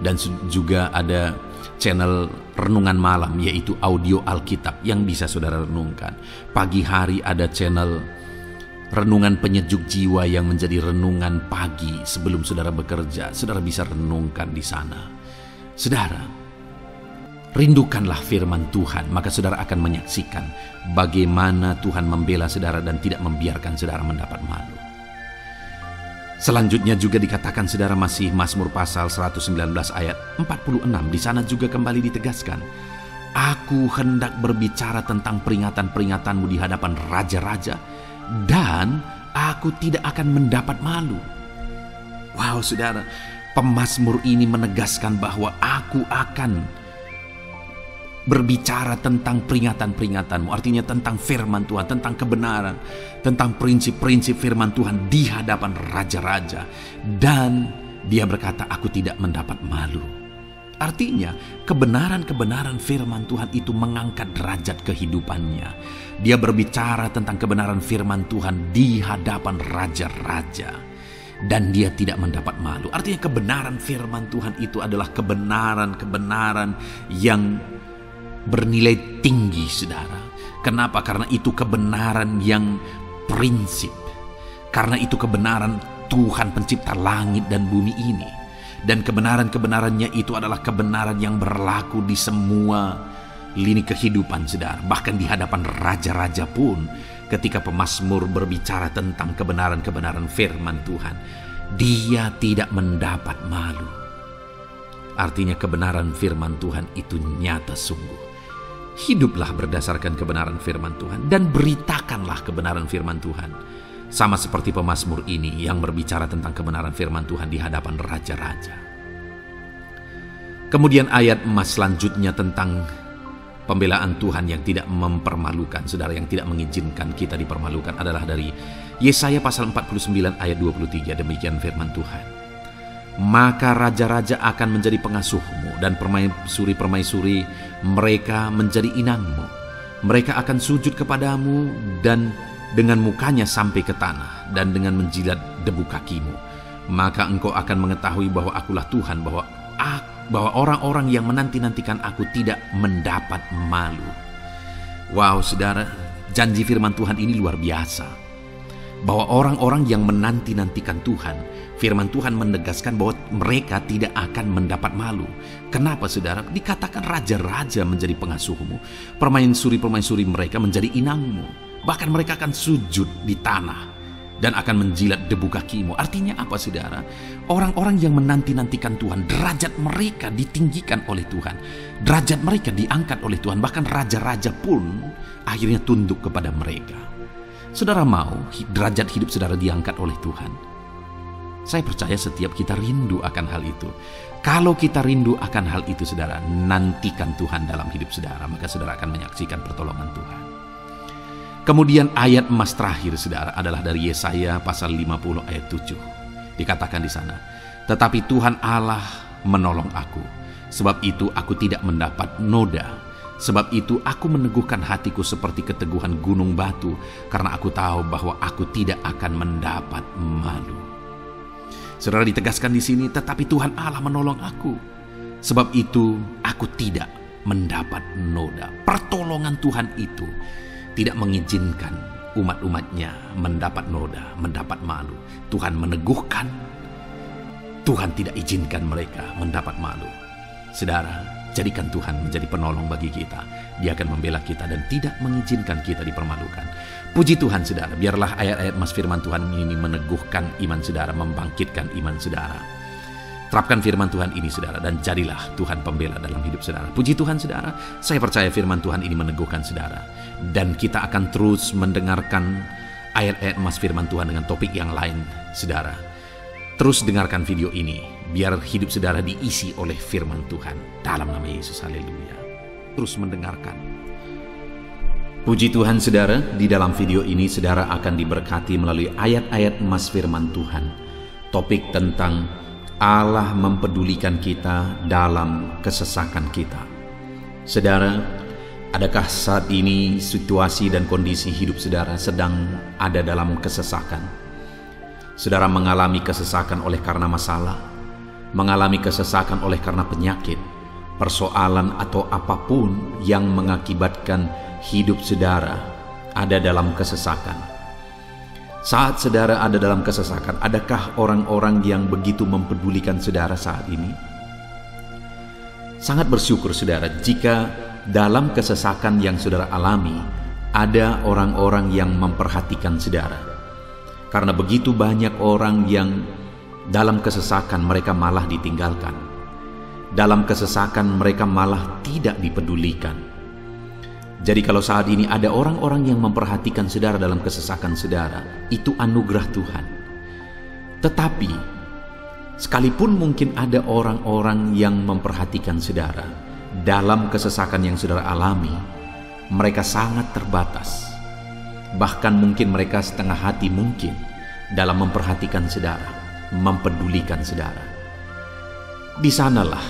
Dan juga ada channel renungan malam, yaitu audio Alkitab yang bisa saudara renungkan. Pagi hari ada channel renungan penyejuk jiwa yang menjadi renungan pagi sebelum saudara bekerja. Saudara bisa renungkan di sana. Saudara, rindukanlah firman Tuhan, maka saudara akan menyaksikan bagaimana Tuhan membela saudara dan tidak membiarkan saudara mendapat malu. Selanjutnya juga dikatakan, saudara, masih Mazmur pasal 119 ayat 46. Di sana juga kembali ditegaskan, aku hendak berbicara tentang peringatan-peringatanmu di hadapan raja-raja, dan aku tidak akan mendapat malu. Wow, saudara, pemazmur ini menegaskan bahwa aku akan berbicara tentang peringatan-peringatanmu. Artinya tentang firman Tuhan, tentang kebenaran, tentang prinsip-prinsip firman Tuhan di hadapan raja-raja. Dan dia berkata, aku tidak mendapat malu. Artinya kebenaran-kebenaran firman Tuhan itu mengangkat derajat kehidupannya. Dia berbicara tentang kebenaran firman Tuhan di hadapan raja-raja. dan dia tidak mendapat malu. Artinya kebenaran firman Tuhan itu adalah kebenaran yang bernilai tinggi, saudara. Kenapa? Karena itu kebenaran yang prinsip. Karena itu kebenaran Tuhan pencipta langit dan bumi ini. Dan kebenaran-kebenarannya itu adalah kebenaran yang berlaku di semua lini kehidupan, saudara. Bahkan di hadapan raja-raja pun, ketika pemazmur berbicara tentang kebenaran-kebenaran firman Tuhan, dia tidak mendapat malu. Artinya kebenaran firman Tuhan itu nyata sungguh. Hiduplah berdasarkan kebenaran firman Tuhan dan beritakanlah kebenaran firman Tuhan. Sama seperti pemazmur ini yang berbicara tentang kebenaran firman Tuhan di hadapan raja-raja. Kemudian ayat emas selanjutnya tentang pembelaan Tuhan yang tidak mempermalukan, saudara, yang tidak mengizinkan kita dipermalukan adalah dari Yesaya pasal 49 ayat 23. Demikian firman Tuhan. Maka raja-raja akan menjadi pengasuhmu dan permaisuri-permaisuri mereka menjadi inangmu. Mereka akan sujud kepadamu dan dengan mukanya sampai ke tanah dan dengan menjilat debu kakimu. Maka engkau akan mengetahui bahwa akulah Tuhan, bahwa orang-orang yang menanti-nantikan aku tidak mendapat malu. Wow, saudara, janji firman Tuhan ini luar biasa. Bahwa orang-orang yang menanti-nantikan Tuhan, firman Tuhan menegaskan bahwa mereka tidak akan mendapat malu. Kenapa, saudara? Dikatakan raja-raja menjadi pengasuhmu, permaisuri-permaisuri mereka menjadi inangmu. Bahkan mereka akan sujud di tanah dan akan menjilat debu kakimu. Artinya apa, saudara? Orang-orang yang menanti-nantikan Tuhan, derajat mereka ditinggikan oleh Tuhan. Derajat mereka diangkat oleh Tuhan. Bahkan raja-raja pun akhirnya tunduk kepada mereka. Saudara mau derajat hidup saudara diangkat oleh Tuhan? Saya percaya setiap kita rindu akan hal itu. Kalau kita rindu akan hal itu, saudara, nantikan Tuhan dalam hidup saudara, maka saudara akan menyaksikan pertolongan Tuhan. Kemudian ayat emas terakhir, saudara, adalah dari Yesaya pasal 50 ayat 7. Dikatakan di sana, tetapi Tuhan Allah menolong aku, sebab itu aku tidak mendapat noda. Sebab itu aku meneguhkan hatiku seperti keteguhan gunung batu, karena aku tahu bahwa aku tidak akan mendapat malu. Saudara, ditegaskan di sini, tetapi Tuhan Allah menolong aku. Sebab itu aku tidak mendapat noda. Pertolongan Tuhan itu tidak mengizinkan umat-umatnya mendapat noda, mendapat malu. Tuhan meneguhkan, Tuhan tidak izinkan mereka mendapat malu. Saudara, jadikan Tuhan menjadi penolong bagi kita. Dia akan membela kita dan tidak mengizinkan kita dipermalukan. Puji Tuhan, saudara. Biarlah ayat-ayat emas firman Tuhan ini meneguhkan iman saudara, membangkitkan iman saudara. Terapkan firman Tuhan ini, saudara, dan jadilah Tuhan pembela dalam hidup saudara. Puji Tuhan, saudara. Saya percaya firman Tuhan ini meneguhkan saudara. Dan kita akan terus mendengarkan ayat-ayat emas firman Tuhan dengan topik yang lain, saudara. Terus dengarkan video ini, biar hidup saudara diisi oleh firman Tuhan. Dalam nama Yesus, haleluya. Terus mendengarkan. Puji Tuhan, saudara, di dalam video ini saudara akan diberkati melalui ayat-ayat emas firman Tuhan. Topik tentang Allah mempedulikan kita dalam kesesakan kita. Saudara, adakah saat ini situasi dan kondisi hidup saudara sedang ada dalam kesesakan? Saudara mengalami kesesakan oleh karena masalah, mengalami kesesakan oleh karena penyakit, persoalan atau apapun yang mengakibatkan hidup saudara ada dalam kesesakan. Saat saudara ada dalam kesesakan, adakah orang-orang yang begitu mempedulikan saudara saat ini? Sangat bersyukur, saudara, jika dalam kesesakan yang saudara alami ada orang-orang yang memperhatikan saudara. Karena begitu banyak orang yang dalam kesesakan mereka malah ditinggalkan. Dalam kesesakan mereka malah tidak dipedulikan. Jadi kalau saat ini ada orang-orang yang memperhatikan saudara dalam kesesakan saudara, itu anugerah Tuhan. Tetapi sekalipun mungkin ada orang-orang yang memperhatikan saudara dalam kesesakan yang saudara alami, mereka sangat terbatas. Bahkan mungkin mereka setengah hati mungkin dalam memperhatikan saudara, mempedulikan saudara. Di sanalah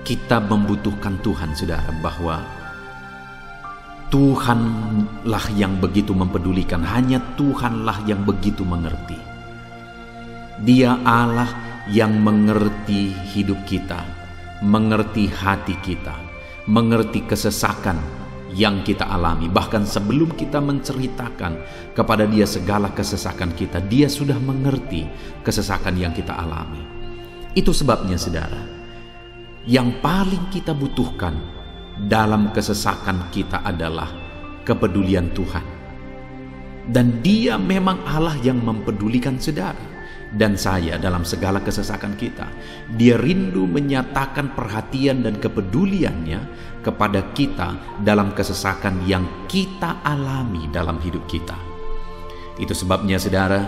kita membutuhkan Tuhan, saudara, bahwa Tuhanlah yang begitu mempedulikan, hanya Tuhanlah yang begitu mengerti. Dia Allah yang mengerti hidup kita, mengerti hati kita, mengerti kesesakan yang kita alami. Bahkan sebelum kita menceritakan kepada Dia segala kesesakan kita, Dia sudah mengerti kesesakan yang kita alami. Itu sebabnya saudara, yang paling kita butuhkan dalam kesesakan kita adalah kepedulian Tuhan. Dan Dia memang Allah yang mempedulikan saudara dan saya dalam segala kesesakan kita. Dia rindu menyatakan perhatian dan kepeduliannya kepada kita dalam kesesakan yang kita alami dalam hidup kita. Itu sebabnya saudara,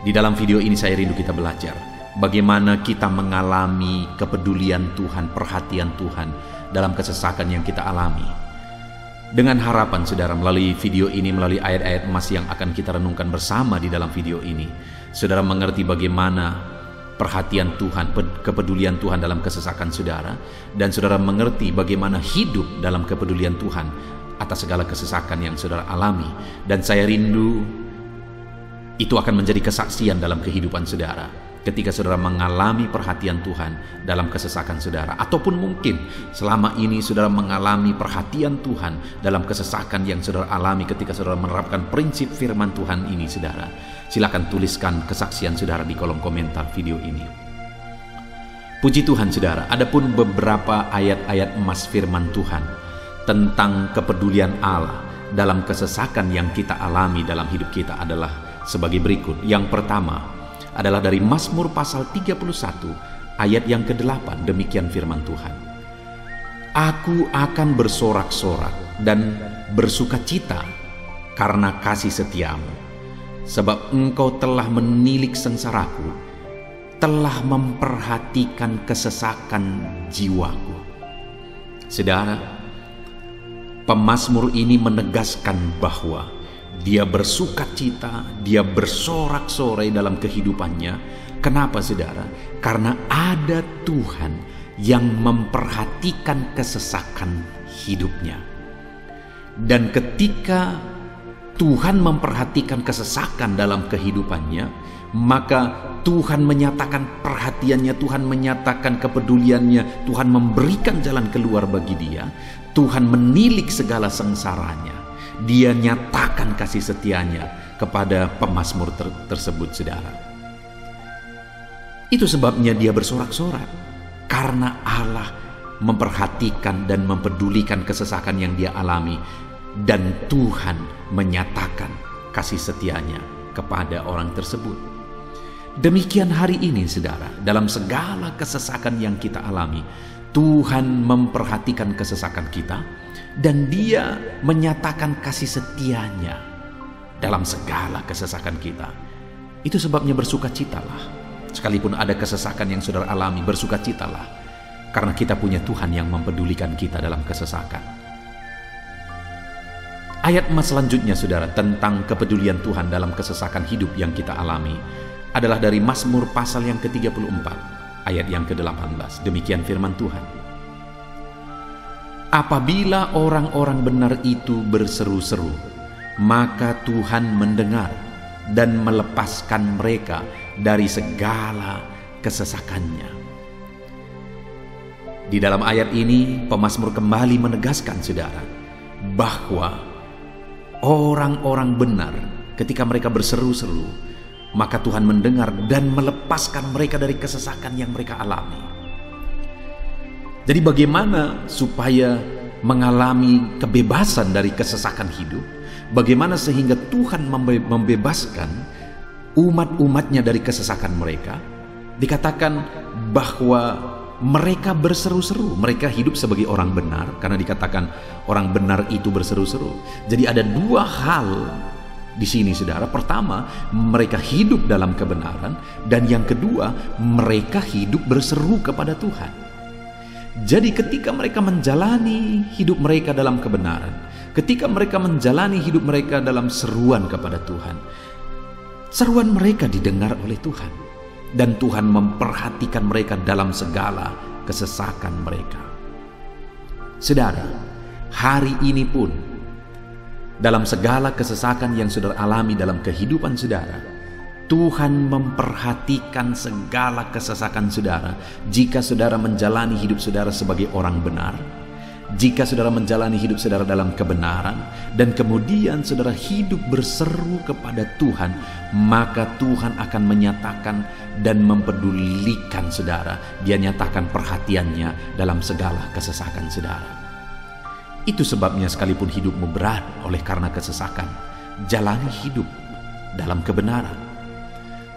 di dalam video ini saya rindu kita belajar bagaimana kita mengalami kepedulian Tuhan, perhatian Tuhan dalam kesesakan yang kita alami. Dengan harapan saudara melalui video ini, melalui ayat-ayat emas yang akan kita renungkan bersama di dalam video ini, saudara mengerti bagaimana perhatian Tuhan, kepedulian Tuhan dalam kesesakan saudara, dan saudara mengerti bagaimana hidup dalam kepedulian Tuhan atas segala kesesakan yang saudara alami. Dan saya rindu itu akan menjadi kesaksian dalam kehidupan saudara ketika saudara mengalami perhatian Tuhan dalam kesesakan saudara, ataupun mungkin selama ini saudara mengalami perhatian Tuhan dalam kesesakan yang saudara alami ketika saudara menerapkan prinsip firman Tuhan ini. Saudara, silakan tuliskan kesaksian saudara di kolom komentar video ini. Puji Tuhan saudara, adapun beberapa ayat-ayat emas firman Tuhan tentang kepedulian Allah dalam kesesakan yang kita alami dalam hidup kita adalah sebagai berikut. Yang pertama adalah dari Mazmur pasal 31 ayat yang ke-8. Demikian firman Tuhan. Aku akan bersorak-sorak dan bersukacita karena kasih setiamu, sebab engkau telah menilik sengsaraku, telah memperhatikan kesesakan jiwaku. Saudara, pemazmur ini menegaskan bahwa dia bersukacita, dia bersorak-sorai dalam kehidupannya. Kenapa saudara? Karena ada Tuhan yang memperhatikan kesesakan hidupnya. Dan ketika Tuhan memperhatikan kesesakan dalam kehidupannya, maka Tuhan menyatakan perhatiannya, Tuhan menyatakan kepeduliannya, Tuhan memberikan jalan keluar bagi dia, Tuhan menilik segala sengsaranya. Dia nyatakan kasih setianya kepada pemazmur tersebut saudara. Itu sebabnya dia bersorak-sorak, karena Allah memperhatikan dan mempedulikan kesesakan yang dia alami, dan Tuhan menyatakan kasih setianya kepada orang tersebut. Demikian hari ini saudara, dalam segala kesesakan yang kita alami, Tuhan memperhatikan kesesakan kita, dan Dia menyatakan kasih setianya dalam segala kesesakan kita. Itu sebabnya bersukacitalah. Sekalipun ada kesesakan yang saudara alami, bersukacitalah, karena kita punya Tuhan yang mempedulikan kita dalam kesesakan. Ayat emas selanjutnya saudara tentang kepedulian Tuhan dalam kesesakan hidup yang kita alami adalah dari Mazmur pasal yang ke-34 ayat yang ke-18. Demikian firman Tuhan. Apabila orang-orang benar itu berseru-seru, maka Tuhan mendengar dan melepaskan mereka dari segala kesesakannya. Di dalam ayat ini, pemazmur kembali menegaskan saudara, bahwa orang-orang benar ketika mereka berseru-seru, maka Tuhan mendengar dan melepaskan mereka dari kesesakan yang mereka alami. Jadi bagaimana supaya mengalami kebebasan dari kesesakan hidup? Bagaimana sehingga Tuhan membebaskan umat-umatnya dari kesesakan mereka? Dikatakan bahwa mereka berseru-seru, mereka hidup sebagai orang benar, karena dikatakan orang benar itu berseru-seru. Jadi ada dua hal di sini saudara. Pertama, mereka hidup dalam kebenaran, dan yang kedua, mereka hidup berseru kepada Tuhan. Jadi ketika mereka menjalani hidup mereka dalam kebenaran, ketika mereka menjalani hidup mereka dalam seruan kepada Tuhan, seruan mereka didengar oleh Tuhan, dan Tuhan memperhatikan mereka dalam segala kesesakan mereka. Saudara, hari ini pun dalam segala kesesakan yang saudara alami dalam kehidupan saudara, Tuhan memperhatikan segala kesesakan saudara jika saudara menjalani hidup saudara sebagai orang benar, jika saudara menjalani hidup saudara dalam kebenaran, dan kemudian saudara hidup berseru kepada Tuhan, maka Tuhan akan menyatakan dan mempedulikan saudara. Dia nyatakan perhatiannya dalam segala kesesakan saudara. Itu sebabnya sekalipun hidupmu berat oleh karena kesesakan, jalani hidup dalam kebenaran.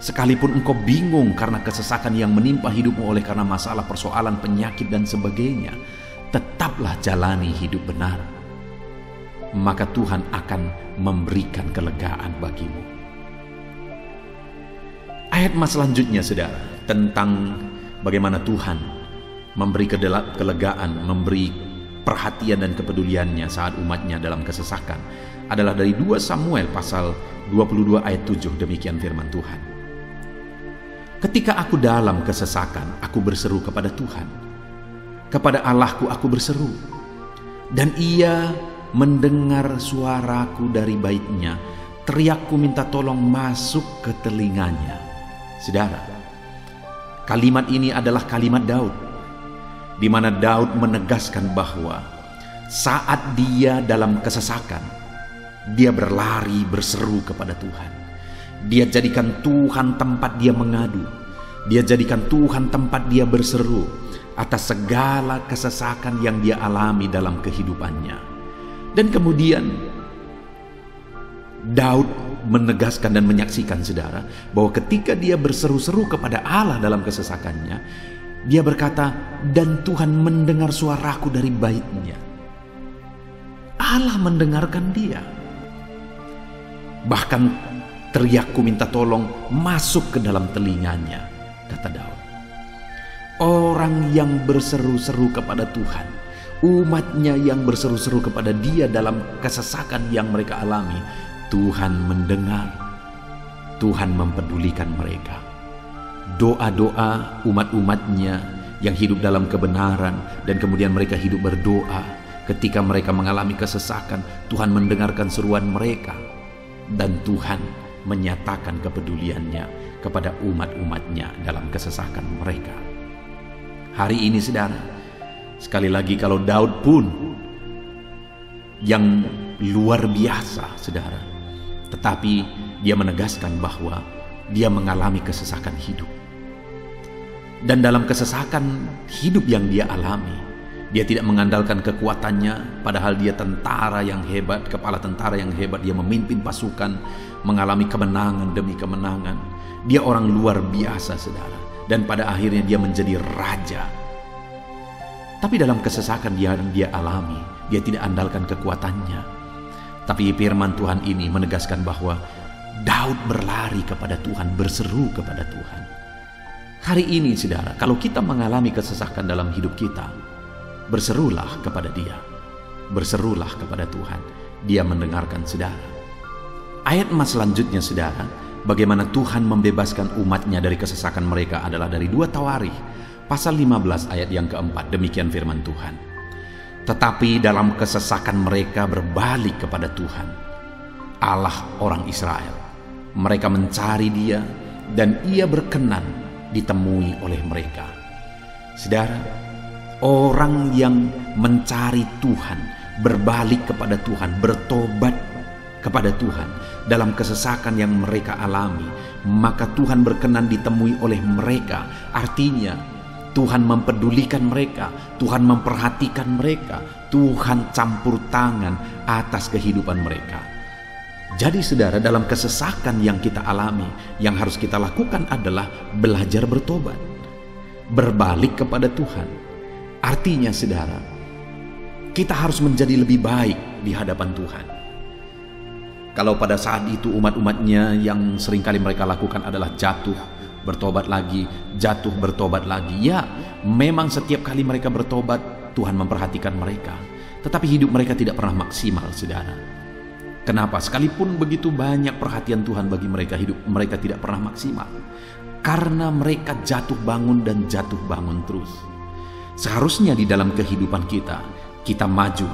Sekalipun engkau bingung karena kesesakan yang menimpa hidupmu oleh karena masalah, persoalan, penyakit dan sebagainya, tetaplah jalani hidup benar. Maka Tuhan akan memberikan kelegaan bagimu. Ayat mas selanjutnya saudara, tentang bagaimana Tuhan memberi kelegaan, memberi perhatian dan kepeduliannya saat umatnya dalam kesesakan, adalah dari 2 Samuel pasal 22 ayat 7. Demikian firman Tuhan. Ketika aku dalam kesesakan, aku berseru kepada Tuhan. Kepada Allahku aku berseru, dan Ia mendengar suaraku dari baitnya. Teriakku minta tolong masuk ke telinganya. Saudara, kalimat ini adalah kalimat Daud, di mana Daud menegaskan bahwa saat dia dalam kesesakan, dia berlari berseru kepada Tuhan. Dia jadikan Tuhan tempat dia mengadu. Dia jadikan Tuhan tempat dia berseru atas segala kesesakan yang dia alami dalam kehidupannya. Dan kemudian Daud menegaskan dan menyaksikan saudara, bahwa ketika dia berseru-seru kepada Allah dalam kesesakannya, dia berkata, dan Tuhan mendengar suaraku dari baitnya. Allah mendengarkan dia. Bahkan teriakku minta tolong masuk ke dalam telinganya, kata Daud. Orang yang berseru-seru kepada Tuhan, umatnya yang berseru-seru kepada dia dalam kesesakan yang mereka alami, Tuhan mendengar, Tuhan mempedulikan mereka. Doa-doa umat-umatnya yang hidup dalam kebenaran, dan kemudian mereka hidup berdoa ketika mereka mengalami kesesakan, Tuhan mendengarkan seruan mereka, dan Tuhan menyatakan kepeduliannya kepada umat-umatnya dalam kesesakan mereka. Hari ini saudara, sekali lagi kalau Daud pun yang luar biasa saudara, tetapi dia menegaskan bahwa dia mengalami kesesakan hidup. Dan dalam kesesakan hidup yang dia alami, dia tidak mengandalkan kekuatannya, padahal dia tentara yang hebat, kepala tentara yang hebat. Dia memimpin pasukan, mengalami kemenangan demi kemenangan. Dia orang luar biasa saudara, dan pada akhirnya dia menjadi raja. Tapi dalam kesesakan yang dia alami, dia tidak andalkan kekuatannya. Tapi firman Tuhan ini menegaskan bahwa Daud berlari kepada Tuhan, berseru kepada Tuhan. Hari ini saudara, kalau kita mengalami kesesakan dalam hidup kita, berserulah kepada Dia, berserulah kepada Tuhan. Dia mendengarkan saudara. Ayat emas selanjutnya saudara, bagaimana Tuhan membebaskan umatnya dari kesesakan mereka adalah dari 2 Tawarikh pasal 15 ayat yang keempat. Demikian firman Tuhan. Tetapi dalam kesesakan mereka berbalik kepada Tuhan, Allah orang Israel. Mereka mencari Dia, dan Ia berkenan ditemui oleh mereka. Saudara, orang yang mencari Tuhan, berbalik kepada Tuhan, bertobat kepada Tuhan dalam kesesakan yang mereka alami, maka Tuhan berkenan ditemui oleh mereka. Artinya Tuhan mempedulikan mereka, Tuhan memperhatikan mereka, Tuhan campur tangan atas kehidupan mereka. Jadi saudara, dalam kesesakan yang kita alami, yang harus kita lakukan adalah belajar bertobat, berbalik kepada Tuhan. Artinya saudara, kita harus menjadi lebih baik di hadapan Tuhan. Kalau pada saat itu umat-umatnya yang seringkali mereka lakukan adalah jatuh, bertobat lagi, jatuh, bertobat lagi. Ya, memang setiap kali mereka bertobat, Tuhan memperhatikan mereka. Tetapi hidup mereka tidak pernah maksimal, saudara. Kenapa? Sekalipun begitu banyak perhatian Tuhan bagi mereka, hidup mereka tidak pernah maksimal. Karena mereka jatuh bangun dan jatuh bangun terus. Seharusnya di dalam kehidupan kita, kita maju,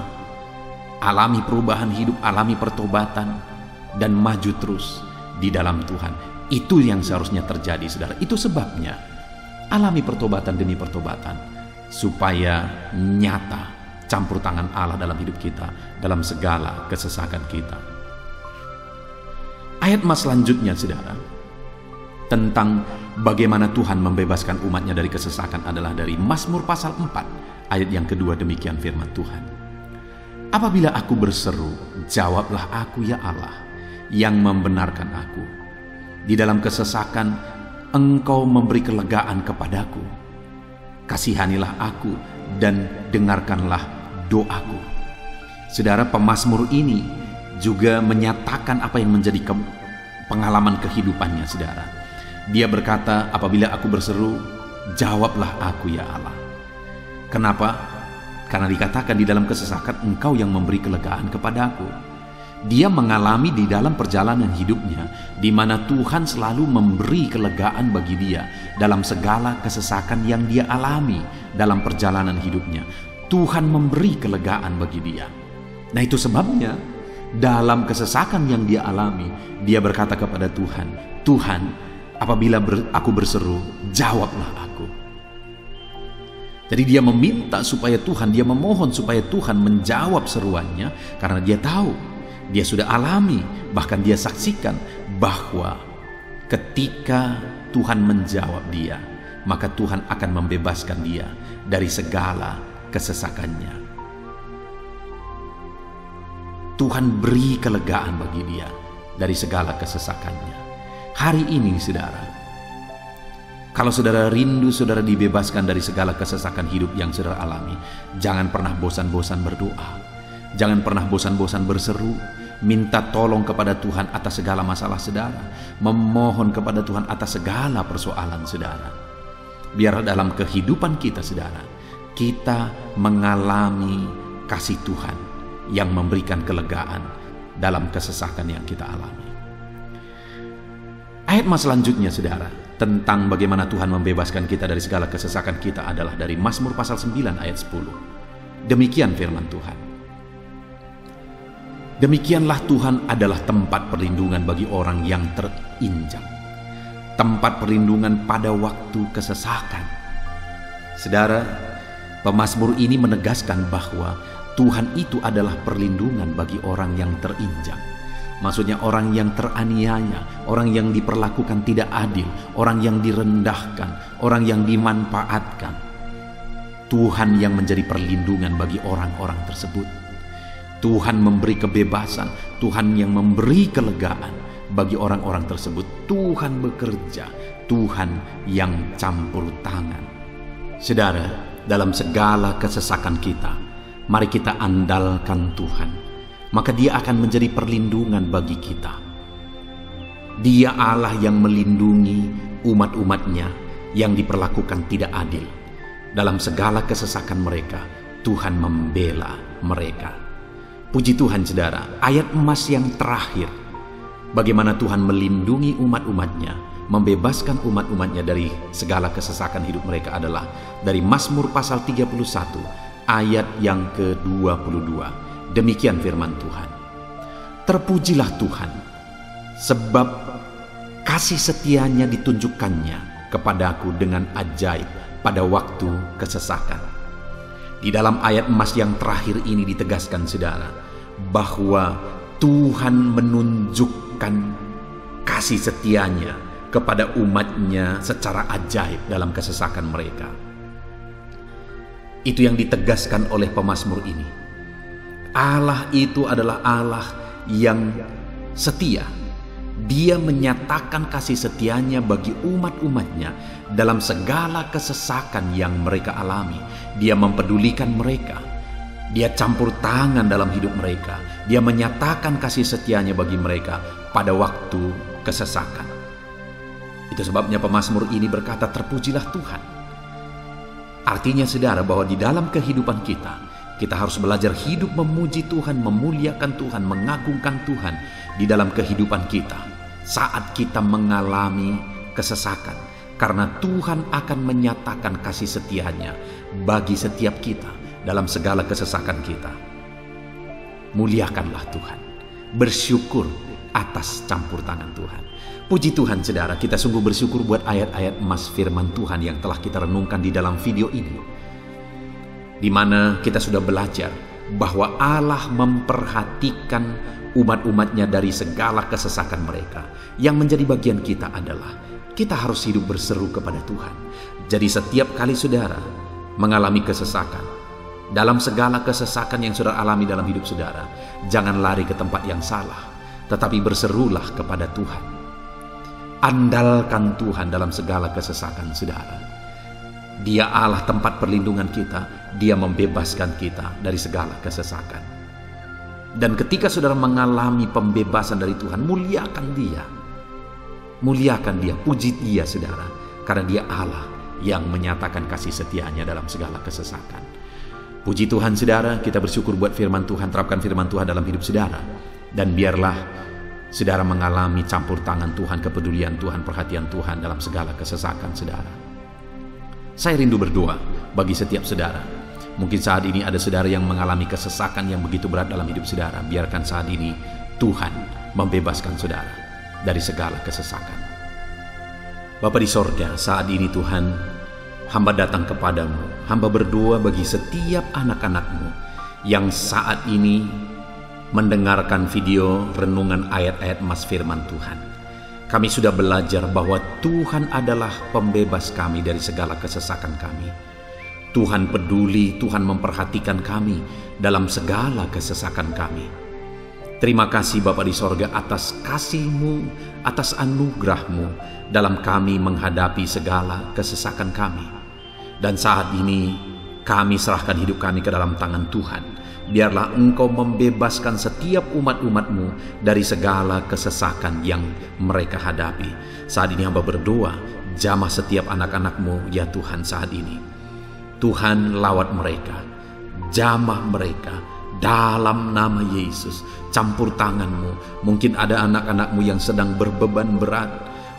alami perubahan hidup, alami pertobatan, dan maju terus di dalam Tuhan. Itu yang seharusnya terjadi, saudara. Itu sebabnya alami pertobatan demi pertobatan, supaya nyata campur tangan Allah dalam hidup kita, dalam segala kesesakan kita. Ayat mas selanjutnya, saudara, tentang bagaimana Tuhan membebaskan umatnya dari kesesakan adalah dari Mazmur pasal 4 ayat yang kedua. Demikian firman Tuhan, apabila aku berseru, jawablah aku ya Allah, yang membenarkan aku. Di dalam kesesakan Engkau memberi kelegaan kepadaku. Kasihanilah aku dan dengarkanlah doaku. Saudara, pemazmur ini juga menyatakan apa yang menjadi pengalaman kehidupannya, saudara. Dia berkata, apabila aku berseru, jawablah aku ya Allah. Kenapa? Karena dikatakan di dalam kesesakan Engkau yang memberi kelegaan kepadaku. Dia mengalami di dalam perjalanan hidupnya, di mana Tuhan selalu memberi kelegaan bagi dia dalam segala kesesakan yang dia alami dalam perjalanan hidupnya. Tuhan memberi kelegaan bagi dia. Nah, itu sebabnya dalam kesesakan yang dia alami, dia berkata kepada Tuhan, Tuhan, apabila aku berseru, jawablah aku. Jadi dia meminta supaya Tuhan, dia memohon supaya Tuhan menjawab seruannya, karena dia tahu, dia sudah alami, bahkan dia saksikan bahwa ketika Tuhan menjawab dia, maka Tuhan akan membebaskan dia dari segala kesesakannya. Tuhan beri kelegaan bagi dia dari segala kesesakannya. Hari ini, saudara, kalau saudara rindu saudara dibebaskan dari segala kesesakan hidup yang saudara alami, jangan pernah bosan-bosan berdoa. Jangan pernah bosan-bosan berseru, minta tolong kepada Tuhan atas segala masalah saudara, memohon kepada Tuhan atas segala persoalan saudara. Biar dalam kehidupan kita, saudara, kita mengalami kasih Tuhan yang memberikan kelegaan dalam kesesakan yang kita alami. Ayat mas selanjutnya, saudara, tentang bagaimana Tuhan membebaskan kita dari segala kesesakan kita adalah dari Mazmur pasal 9 ayat 10. Demikian firman Tuhan. Demikianlah Tuhan adalah tempat perlindungan bagi orang yang terinjak, tempat perlindungan pada waktu kesesakan. Saudara, pemazmur ini menegaskan bahwa Tuhan itu adalah perlindungan bagi orang yang terinjak. Maksudnya orang yang teraniaya, orang yang diperlakukan tidak adil, orang yang direndahkan, orang yang dimanfaatkan. Tuhan yang menjadi perlindungan bagi orang-orang tersebut. Tuhan memberi kebebasan, Tuhan yang memberi kelegaan bagi orang-orang tersebut. Tuhan bekerja, Tuhan yang campur tangan. Saudara, dalam segala kesesakan kita, mari kita andalkan Tuhan, maka Dia akan menjadi perlindungan bagi kita. Dia Allah yang melindungi umat-umatnya yang diperlakukan tidak adil. Dalam segala kesesakan mereka, Tuhan membela mereka. Puji Tuhan, saudara, ayat emas yang terakhir, bagaimana Tuhan melindungi umat-umatnya, membebaskan umat-umatnya dari segala kesesakan hidup mereka adalah dari Mazmur pasal 31 ayat yang ke-22. Demikian firman Tuhan. Terpujilah Tuhan, sebab kasih setianya ditunjukkannya kepadaku dengan ajaib pada waktu kesesakan. Di dalam ayat emas yang terakhir ini ditegaskan, saudara, bahwa Tuhan menunjukkan kasih setianya kepada umatnya secara ajaib dalam kesesakan mereka. Itu yang ditegaskan oleh pemazmur ini. Allah itu adalah Allah yang setia. Dia menyatakan kasih setianya bagi umat-umatnya dalam segala kesesakan yang mereka alami. Dia mempedulikan mereka. Dia campur tangan dalam hidup mereka. Dia menyatakan kasih setianya bagi mereka pada waktu kesesakan. Itu sebabnya pemazmur ini berkata, terpujilah Tuhan. Artinya, saudara, bahwa di dalam kehidupan kita harus belajar hidup memuji Tuhan, memuliakan Tuhan, mengagungkan Tuhan di dalam kehidupan kita saat kita mengalami kesesakan. Karena Tuhan akan menyatakan kasih setianya bagi setiap kita dalam segala kesesakan kita. Muliakanlah Tuhan. Bersyukur atas campur tangan Tuhan. Puji Tuhan saudara, kita sungguh bersyukur buat ayat-ayat emas firman Tuhan yang telah kita renungkan di dalam video ini, di mana kita sudah belajar bahwa Allah memperhatikan umat-umatnya dari segala kesesakan mereka. Yang menjadi bagian kita adalah kita harus hidup berseru kepada Tuhan. Jadi setiap kali saudara mengalami kesesakan, dalam segala kesesakan yang saudara alami dalam hidup saudara, jangan lari ke tempat yang salah, tetapi berserulah kepada Tuhan. Andalkan Tuhan dalam segala kesesakan saudara. Dia Allah tempat perlindungan kita. Dia membebaskan kita dari segala kesesakan. Dan ketika saudara mengalami pembebasan dari Tuhan, muliakan Dia. Muliakan Dia, puji Dia saudara. Karena Dia Allah yang menyatakan kasih setianya dalam segala kesesakan. Puji Tuhan saudara, kita bersyukur buat firman Tuhan. Terapkan firman Tuhan dalam hidup saudara. Dan biarlah saudara mengalami campur tangan Tuhan, kepedulian Tuhan, perhatian Tuhan dalam segala kesesakan saudara. Saya rindu berdoa bagi setiap saudara. Mungkin saat ini ada saudara yang mengalami kesesakan yang begitu berat dalam hidup saudara. Biarkan saat ini Tuhan membebaskan saudara dari segala kesesakan. Bapa di sorga, saat ini Tuhan, hamba datang kepadamu. Hamba berdoa bagi setiap anak-anakmu yang saat ini mendengarkan video renungan ayat-ayat emas firman Tuhan. Kami sudah belajar bahwa Tuhan adalah pembebas kami dari segala kesesakan kami. Tuhan peduli, Tuhan memperhatikan kami dalam segala kesesakan kami. Terima kasih Bapa di sorga atas kasih-Mu, atas anugerah-Mu dalam kami menghadapi segala kesesakan kami. Dan saat ini kami serahkan hidup kami ke dalam tangan Tuhan. Biarlah Engkau membebaskan setiap umat-umat-Mu dari segala kesesakan yang mereka hadapi. Saat ini hamba berdoa, jamah setiap anak-anak-Mu ya Tuhan saat ini. Tuhan lawat mereka, jamah mereka dalam nama Yesus. Campur tangan-Mu. Mungkin ada anak-anak-Mu yang sedang berbeban berat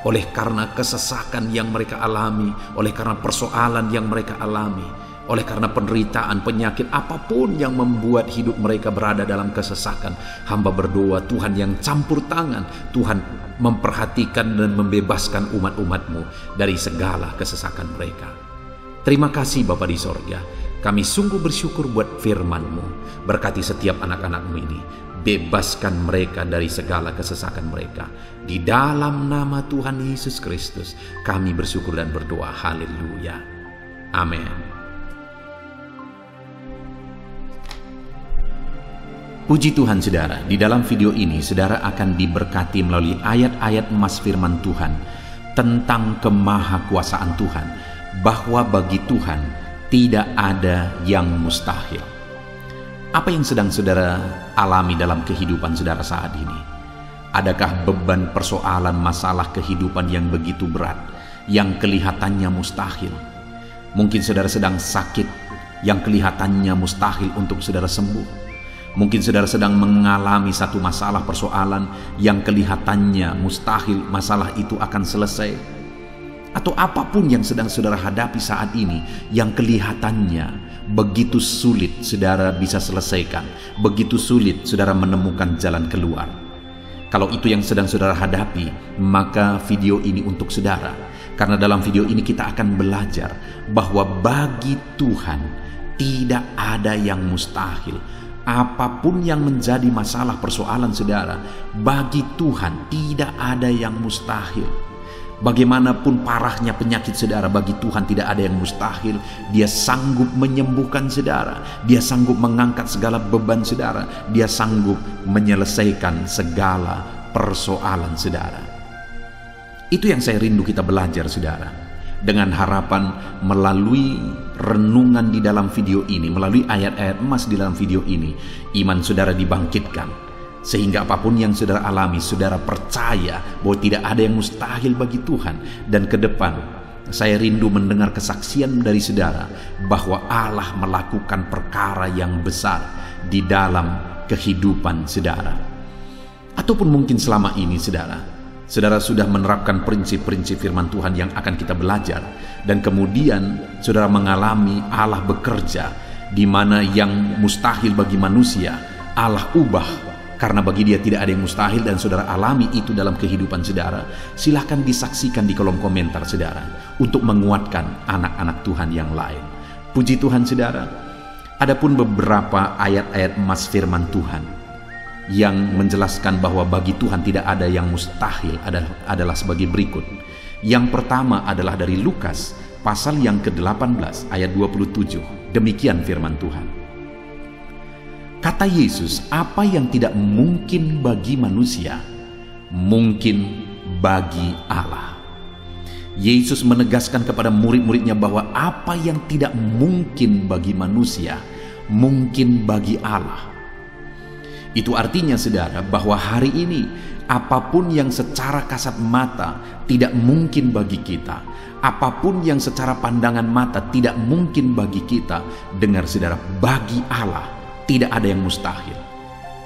oleh karena kesesakan yang mereka alami, oleh karena persoalan yang mereka alami, oleh karena penderitaan, penyakit, apapun yang membuat hidup mereka berada dalam kesesakan. Hamba berdoa Tuhan yang campur tangan, Tuhan memperhatikan dan membebaskan umat-umat-Mu dari segala kesesakan mereka. Terima kasih Bapa di sorga. Kami sungguh bersyukur buat firman-Mu. Berkati setiap anak-anak-Mu ini. Bebaskan mereka dari segala kesesakan mereka. Di dalam nama Tuhan Yesus Kristus kami bersyukur dan berdoa. Haleluya. Amin. Puji Tuhan saudara, di dalam video ini saudara akan diberkati melalui ayat-ayat emas firman Tuhan tentang kemahakuasaan Tuhan, bahwa bagi Tuhan tidak ada yang mustahil. Apa yang sedang saudara alami dalam kehidupan saudara saat ini? Adakah beban, persoalan, masalah kehidupan yang begitu berat, yang kelihatannya mustahil? Mungkin saudara sedang sakit, yang kelihatannya mustahil untuk saudara sembuh. Mungkin saudara sedang mengalami satu masalah, persoalan yang kelihatannya mustahil masalah itu akan selesai. Atau apapun yang sedang saudara hadapi saat ini yang kelihatannya begitu sulit saudara bisa selesaikan, begitu sulit saudara menemukan jalan keluar. Kalau itu yang sedang saudara hadapi, maka video ini untuk saudara. Karena dalam video ini kita akan belajar bahwa bagi Tuhan tidak ada yang mustahil. Apapun yang menjadi masalah persoalan saudara, bagi Tuhan tidak ada yang mustahil. Bagaimanapun parahnya penyakit saudara, bagi Tuhan tidak ada yang mustahil. Dia sanggup menyembuhkan saudara, Dia sanggup mengangkat segala beban saudara, Dia sanggup menyelesaikan segala persoalan saudara. Itu yang saya rindu kita belajar saudara. Dengan harapan melalui renungan di dalam video ini, melalui ayat-ayat emas di dalam video ini, iman saudara dibangkitkan. Sehingga apapun yang saudara alami, saudara percaya bahwa tidak ada yang mustahil bagi Tuhan. Dan ke depan, saya rindu mendengar kesaksian dari saudara bahwa Allah melakukan perkara yang besar di dalam kehidupan saudara. Ataupun mungkin selama ini saudara sudah menerapkan prinsip-prinsip firman Tuhan yang akan kita belajar, dan kemudian saudara mengalami Allah bekerja di mana yang mustahil bagi manusia, Allah ubah Karena bagi dia tidak ada yang mustahil dan saudara alami itu dalam kehidupan saudara. Silahkan disaksikan di kolom komentar saudara untuk menguatkan anak-anak Tuhan yang lain. Puji Tuhan saudara. Adapun beberapa ayat-ayat emas firman Tuhan yang menjelaskan bahwa bagi Tuhan tidak ada yang mustahil adalah sebagai berikut. Yang pertama adalah dari Lukas pasal yang ke-18 ayat 27. Demikian firman Tuhan. Kata Yesus, apa yang tidak mungkin bagi manusia, mungkin bagi Allah. Yesus menegaskan kepada murid-muridnya bahwa apa yang tidak mungkin bagi manusia, mungkin bagi Allah. Itu artinya saudara bahwa hari ini apapun yang secara kasat mata tidak mungkin bagi kita, apapun yang secara pandangan mata tidak mungkin bagi kita, dengar saudara, bagi Allah tidak ada yang mustahil.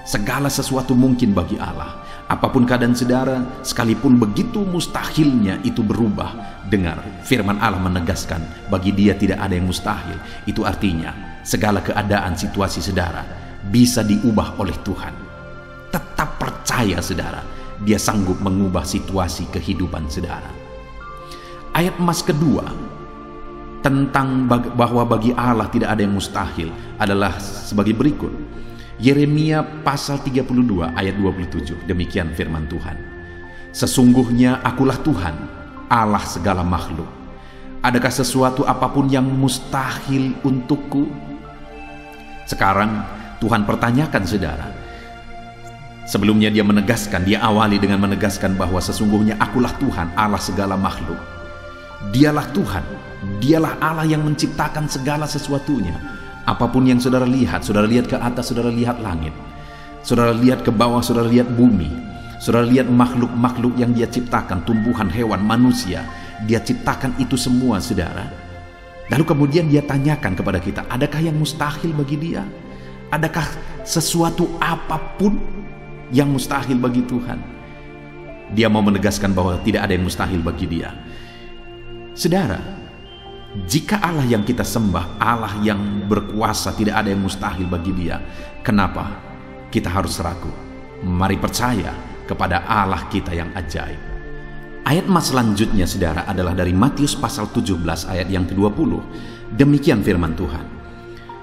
Segala sesuatu mungkin bagi Allah. Apapun keadaan saudara, sekalipun begitu mustahilnya itu berubah. Dengar, firman Allah menegaskan bagi dia tidak ada yang mustahil. Itu artinya segala keadaan situasi saudara bisa diubah oleh Tuhan. Tetap percaya saudara, dia sanggup mengubah situasi kehidupan saudara. Ayat emas kedua tentang bahwa bagi Allah tidak ada yang mustahil adalah sebagai berikut. Yeremia pasal 32 ayat 27. Demikian firman Tuhan. Sesungguhnya akulah Tuhan, Allah segala makhluk. Adakah sesuatu apapun yang mustahil untukku? Sekarang Tuhan pertanyakan saudara. Sebelumnya dia menegaskan, dia awali dengan menegaskan bahwa sesungguhnya akulah Tuhan, Allah segala makhluk. Dialah Tuhan, dialah Allah yang menciptakan segala sesuatunya. Apapun yang saudara lihat ke atas, saudara lihat langit, saudara lihat ke bawah, saudara lihat bumi, saudara lihat makhluk-makhluk yang dia ciptakan, tumbuhan, hewan, manusia, dia ciptakan itu semua saudara. Lalu kemudian dia tanyakan kepada kita, adakah yang mustahil bagi dia? Adakah sesuatu apapun yang mustahil bagi Tuhan? Dia mau menegaskan bahwa tidak ada yang mustahil bagi dia. Saudara, jika Allah yang kita sembah, Allah yang berkuasa, tidak ada yang mustahil bagi dia, kenapa kita harus ragu? Mari percaya kepada Allah kita yang ajaib. Ayat emas selanjutnya saudara adalah dari Matius pasal 17 ayat yang ke-20. Demikian firman Tuhan.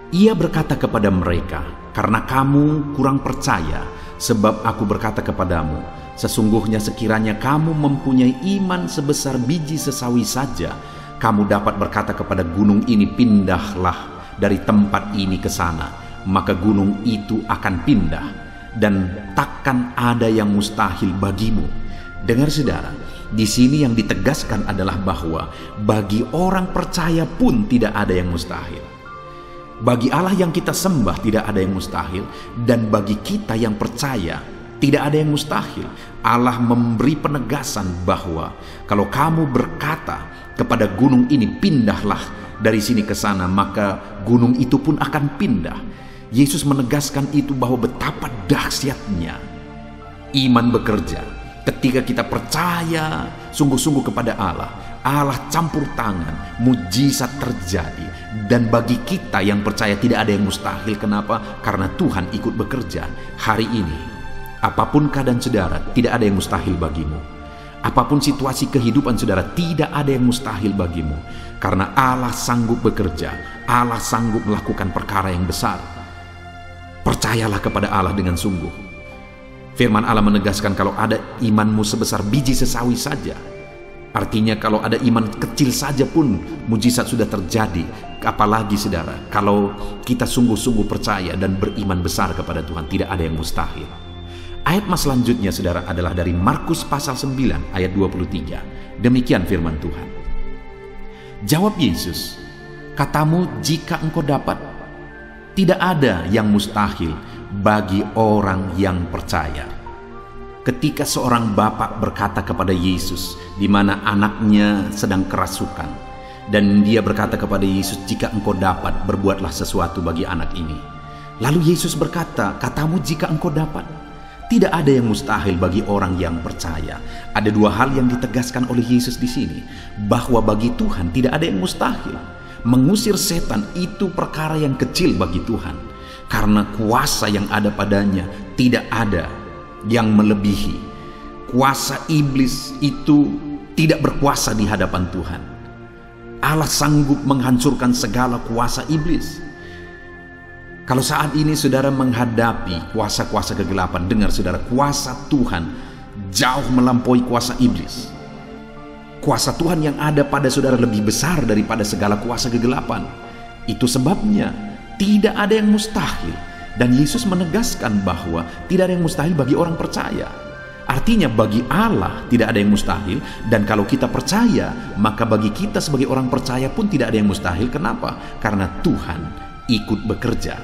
Ia berkata kepada mereka, karena kamu kurang percaya, sebab aku berkata kepadamu, sesungguhnya sekiranya kamu mempunyai iman sebesar biji sesawi saja, kamu dapat berkata kepada gunung ini, pindahlah dari tempat ini ke sana, maka gunung itu akan pindah, dan takkan ada yang mustahil bagimu. Dengar saudara, di sini yang ditegaskan adalah bahwa bagi orang percaya pun tidak ada yang mustahil. Bagi Allah yang kita sembah tidak ada yang mustahil, dan bagi kita yang percaya tidak ada yang mustahil. Allah memberi penegasan bahwa kalau kamu berkata kepada gunung ini, pindahlah dari sini ke sana, maka gunung itu pun akan pindah. Yesus menegaskan itu bahwa betapa dahsyatnya iman bekerja. Ketika kita percaya sungguh-sungguh kepada Allah, Allah campur tangan, mujizat terjadi. Dan bagi kita yang percaya tidak ada yang mustahil. Kenapa? Karena Tuhan ikut bekerja. Hari ini, apapun keadaan saudara, tidak ada yang mustahil bagimu. Apapun situasi kehidupan saudara, tidak ada yang mustahil bagimu. Karena Allah sanggup bekerja, Allah sanggup melakukan perkara yang besar. Percayalah kepada Allah dengan sungguh. Firman Allah menegaskan kalau ada imanmu sebesar biji sesawi saja. Artinya kalau ada iman kecil saja pun mujizat sudah terjadi. Apalagi saudara, kalau kita sungguh-sungguh percaya dan beriman besar kepada Tuhan, tidak ada yang mustahil. Ayat mas selanjutnya saudara adalah dari Markus pasal 9 ayat 23. Demikian firman Tuhan. Jawab Yesus, katamu jika engkau dapat, tidak ada yang mustahil bagi orang yang percaya. Ketika seorang bapak berkata kepada Yesus, di mana anaknya sedang kerasukan, dan dia berkata kepada Yesus, jika engkau dapat, berbuatlah sesuatu bagi anak ini. Lalu Yesus berkata, katamu jika engkau dapat. Tidak ada yang mustahil bagi orang yang percaya. Ada dua hal yang ditegaskan oleh Yesus di sini, bahwa bagi Tuhan tidak ada yang mustahil. Mengusir setan itu perkara yang kecil bagi Tuhan, karena kuasa yang ada padanya tidak ada yang melebihi. Kuasa iblis itu tidak berkuasa di hadapan Tuhan. Allah sanggup menghancurkan segala kuasa iblis. Kalau saat ini saudara menghadapi kuasa-kuasa kegelapan, dengar saudara, kuasa Tuhan jauh melampaui kuasa iblis. Kuasa Tuhan yang ada pada saudara lebih besar daripada segala kuasa kegelapan. Itu sebabnya tidak ada yang mustahil. Dan Yesus menegaskan bahwa tidak ada yang mustahil bagi orang percaya. Artinya bagi Allah tidak ada yang mustahil. Dan kalau kita percaya, maka bagi kita sebagai orang percaya pun tidak ada yang mustahil. Kenapa? Karena Tuhan ikut bekerja.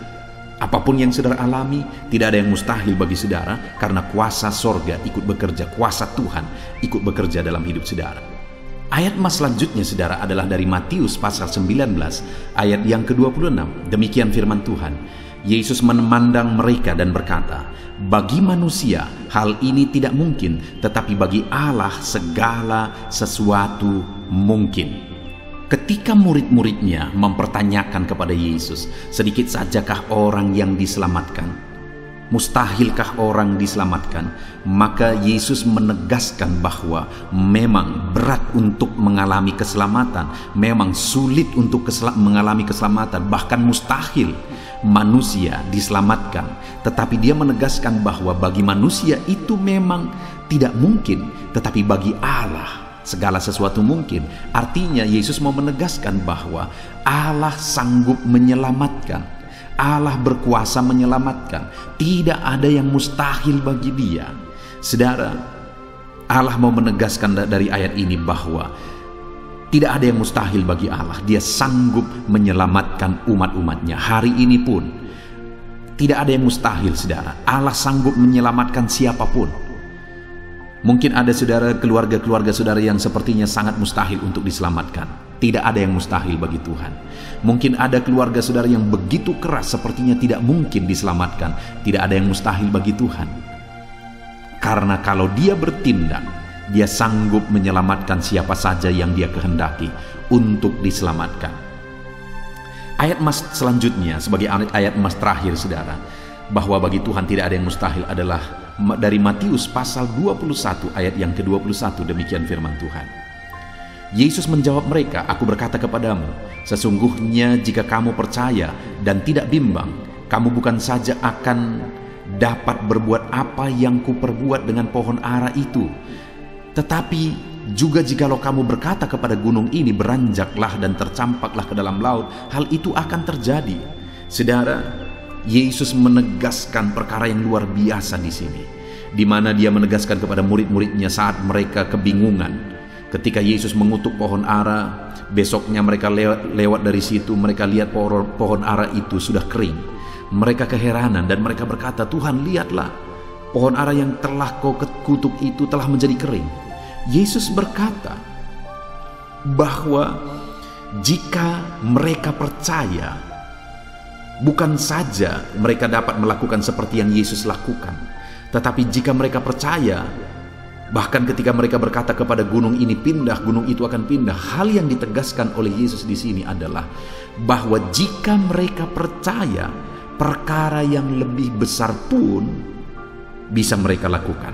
Apapun yang saudara alami, tidak ada yang mustahil bagi saudara, karena kuasa sorga ikut bekerja, kuasa Tuhan ikut bekerja dalam hidup saudara. Ayat mas selanjutnya saudara adalah dari Matius pasal 19 ayat yang ke-26. Demikian firman Tuhan. Yesus memandang mereka dan berkata, bagi manusia hal ini tidak mungkin, tetapi bagi Allah segala sesuatu mungkin. Ketika murid-muridnya mempertanyakan kepada Yesus, sedikit sajakah orang yang diselamatkan? Mustahilkah orang diselamatkan? Maka Yesus menegaskan bahwa memang berat untuk mengalami keselamatan, memang sulit untuk mengalami keselamatan, bahkan mustahil manusia diselamatkan. Tetapi dia menegaskan bahwa bagi manusia itu memang tidak mungkin, tetapi bagi Allah segala sesuatu mungkin. Artinya Yesus mau menegaskan bahwa Allah sanggup menyelamatkan. Allah berkuasa menyelamatkan. Tidak ada yang mustahil bagi Dia. Saudara, Allah mau menegaskan dari ayat ini bahwa tidak ada yang mustahil bagi Allah. Dia sanggup menyelamatkan umat-umatnya. Hari ini pun tidak ada yang mustahil, saudara. Allah sanggup menyelamatkan siapapun. Mungkin ada saudara, keluarga-keluarga saudara yang sepertinya sangat mustahil untuk diselamatkan. Tidak ada yang mustahil bagi Tuhan. Mungkin ada keluarga saudara yang begitu keras sepertinya tidak mungkin diselamatkan. Tidak ada yang mustahil bagi Tuhan. Karena kalau Dia bertindak, Dia sanggup menyelamatkan siapa saja yang Dia kehendaki untuk diselamatkan. Ayat emas selanjutnya sebagai ayat emas terakhir saudara, bahwa bagi Tuhan tidak ada yang mustahil adalah dari Matius pasal 21 ayat yang ke-21. Demikian firman Tuhan. Yesus menjawab mereka, aku berkata kepadamu, sesungguhnya jika kamu percaya dan tidak bimbang, kamu bukan saja akan dapat berbuat apa yang kuperbuat dengan pohon ara itu, tetapi juga jikalau kamu berkata kepada gunung ini, beranjaklah dan tercampaklah ke dalam laut, hal itu akan terjadi. Saudara, Yesus menegaskan perkara yang luar biasa di sini, di mana Dia menegaskan kepada murid-muridnya saat mereka kebingungan. Ketika Yesus mengutuk pohon ara, besoknya mereka lewat dari situ, mereka lihat pohon ara itu sudah kering. Mereka keheranan dan mereka berkata, Tuhan, lihatlah, pohon ara yang telah kau kutuk itu telah menjadi kering. Yesus berkata bahwa jika mereka percaya, bukan saja mereka dapat melakukan seperti yang Yesus lakukan, tetapi jika mereka percaya, bahkan ketika mereka berkata kepada gunung ini pindah, gunung itu akan pindah. Hal yang ditegaskan oleh Yesus di sini adalah bahwa jika mereka percaya, perkara yang lebih besar pun bisa mereka lakukan.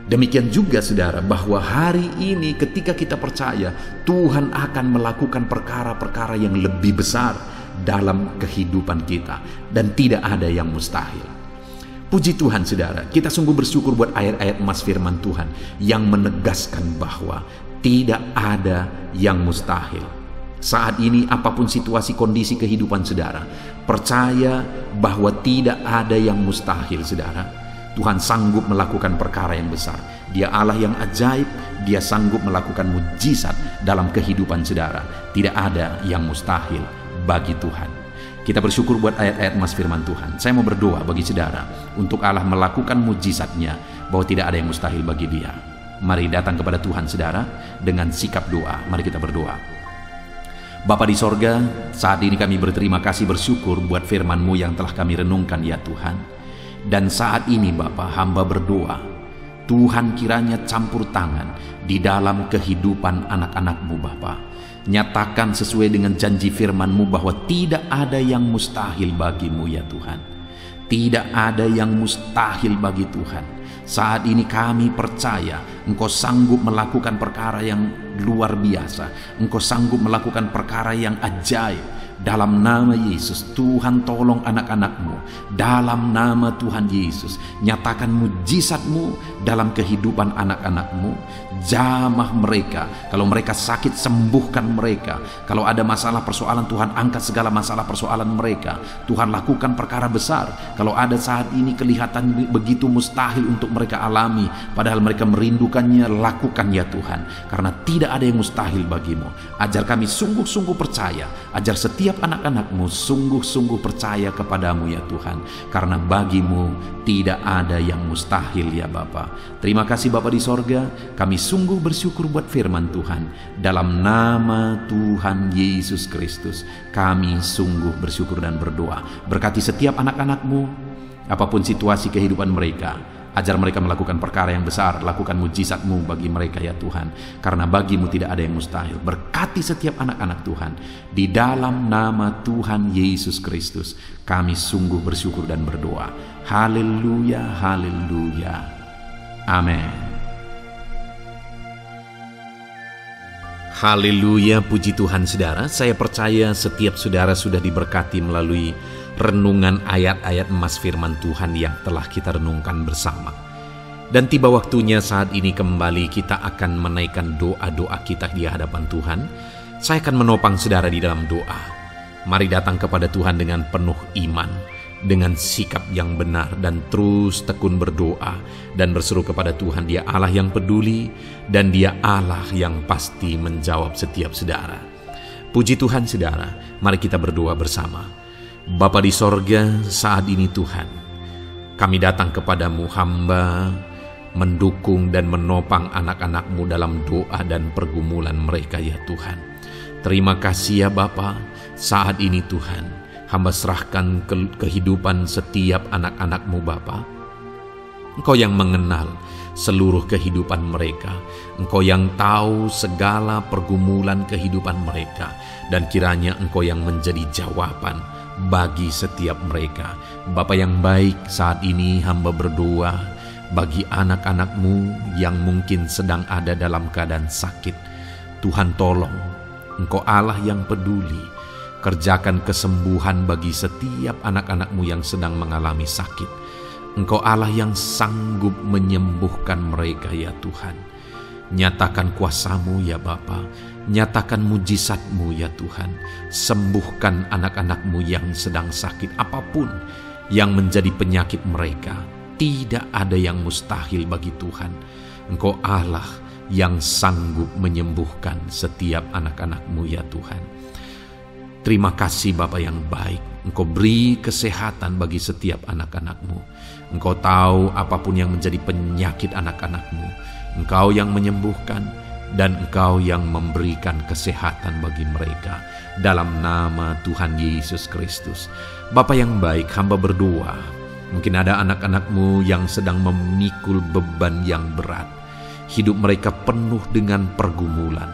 Demikian juga saudara, bahwa hari ini ketika kita percaya, Tuhan akan melakukan perkara-perkara yang lebih besar dalam kehidupan kita, dan tidak ada yang mustahil. Puji Tuhan saudara, kita sungguh bersyukur buat ayat-ayat emas firman Tuhan yang menegaskan bahwa tidak ada yang mustahil. Saat ini apapun situasi kondisi kehidupan saudara, percaya bahwa tidak ada yang mustahil saudara. Tuhan sanggup melakukan perkara yang besar. Dia Allah yang ajaib, Dia sanggup melakukan mujizat dalam kehidupan saudara. Tidak ada yang mustahil bagi Tuhan. Kita bersyukur buat ayat-ayat emas firman Tuhan. Saya mau berdoa bagi saudara untuk Allah melakukan mujizatnya, bahwa tidak ada yang mustahil bagi Dia. Mari datang kepada Tuhan saudara dengan sikap doa. Mari kita berdoa. Bapa di sorga, saat ini kami berterima kasih, bersyukur buat firman-Mu yang telah kami renungkan ya Tuhan. Dan saat ini Bapa, hamba berdoa, Tuhan kiranya campur tangan di dalam kehidupan anak-anak-Mu Bapa. Nyatakan sesuai dengan janji firman-Mu bahwa tidak ada yang mustahil bagi-Mu ya Tuhan. Tidak ada yang mustahil bagi Tuhan. Saat ini kami percaya Engkau sanggup melakukan perkara yang luar biasa. Engkau sanggup melakukan perkara yang ajaib. Dalam nama Yesus, Tuhan tolong anak-anak-Mu. Dalam nama Tuhan Yesus, nyatakan mujizat-Mu dalam kehidupan anak-anak-Mu. Jamah mereka. Kalau mereka sakit, sembuhkan mereka. Kalau ada masalah persoalan, Tuhan angkat segala masalah persoalan mereka. Tuhan lakukan perkara besar. Kalau ada saat ini kelihatan begitu mustahil untuk mereka alami, padahal mereka merindukannya, lakukan ya Tuhan. Karena tidak ada yang mustahil bagimu. Ajar kami sungguh-sungguh percaya. Ajar setiap anak-anak-Mu sungguh-sungguh percaya kepadamu ya Tuhan. Karena bagimu tidak ada yang mustahil ya Bapa. Terima kasih Bapa di sorga. Kami sungguh bersyukur buat firman Tuhan. Dalam nama Tuhan Yesus Kristus, kami sungguh bersyukur dan berdoa. Berkati setiap anak-anak-Mu, apapun situasi kehidupan mereka. Ajar mereka melakukan perkara yang besar. Lakukan mujizat-Mu bagi mereka ya Tuhan. Karena bagimu tidak ada yang mustahil. Berkati setiap anak-anak Tuhan. Di dalam nama Tuhan Yesus Kristus, kami sungguh bersyukur dan berdoa. Haleluya, haleluya. Amin. Haleluya, puji Tuhan saudara. Saya percaya setiap saudara sudah diberkati melalui renungan ayat-ayat emas firman Tuhan yang telah kita renungkan bersama. Dan tiba waktunya saat ini kembali kita akan menaikkan doa-doa kita di hadapan Tuhan. Saya akan menopang saudara di dalam doa. Mari datang kepada Tuhan dengan penuh iman, dengan sikap yang benar, dan terus tekun berdoa dan berseru kepada Tuhan. Dia Allah yang peduli dan Dia Allah yang pasti menjawab setiap saudara. Puji Tuhan saudara, mari kita berdoa bersama. Bapa di sorga, saat ini Tuhan, kami datang kepadamu, hamba mendukung dan menopang anak-anak-Mu dalam doa dan pergumulan mereka ya Tuhan. Terima kasih ya Bapa, saat ini Tuhan, hamba serahkan kehidupan setiap anak-anak-Mu Bapa. Engkau yang mengenal seluruh kehidupan mereka. Engkau yang tahu segala pergumulan kehidupan mereka. Dan kiranya Engkau yang menjadi jawaban bagi setiap mereka. Bapa yang baik, saat ini hamba berdoa bagi anak-anak-Mu yang mungkin sedang ada dalam keadaan sakit. Tuhan tolong, Engkau Allah yang peduli. Kerjakan kesembuhan bagi setiap anak-anak-Mu yang sedang mengalami sakit. Engkau Allah yang sanggup menyembuhkan mereka ya Tuhan. Nyatakan kuasa-Mu ya Bapa. Nyatakan mujizat-Mu ya Tuhan. Sembuhkan anak-anak-Mu yang sedang sakit, apapun yang menjadi penyakit mereka. Tidak ada yang mustahil bagi Tuhan. Engkau Allah yang sanggup menyembuhkan setiap anak-anak-Mu ya Tuhan. Terima kasih Bapa yang baik. Engkau beri kesehatan bagi setiap anak-anak-Mu. Engkau tahu apapun yang menjadi penyakit anak-anak-Mu. Engkau yang menyembuhkan dan Engkau yang memberikan kesehatan bagi mereka. Dalam nama Tuhan Yesus Kristus. Bapa yang baik, hamba berdoa. Mungkin ada anak-anak-Mu yang sedang memikul beban yang berat. Hidup mereka penuh dengan pergumulan.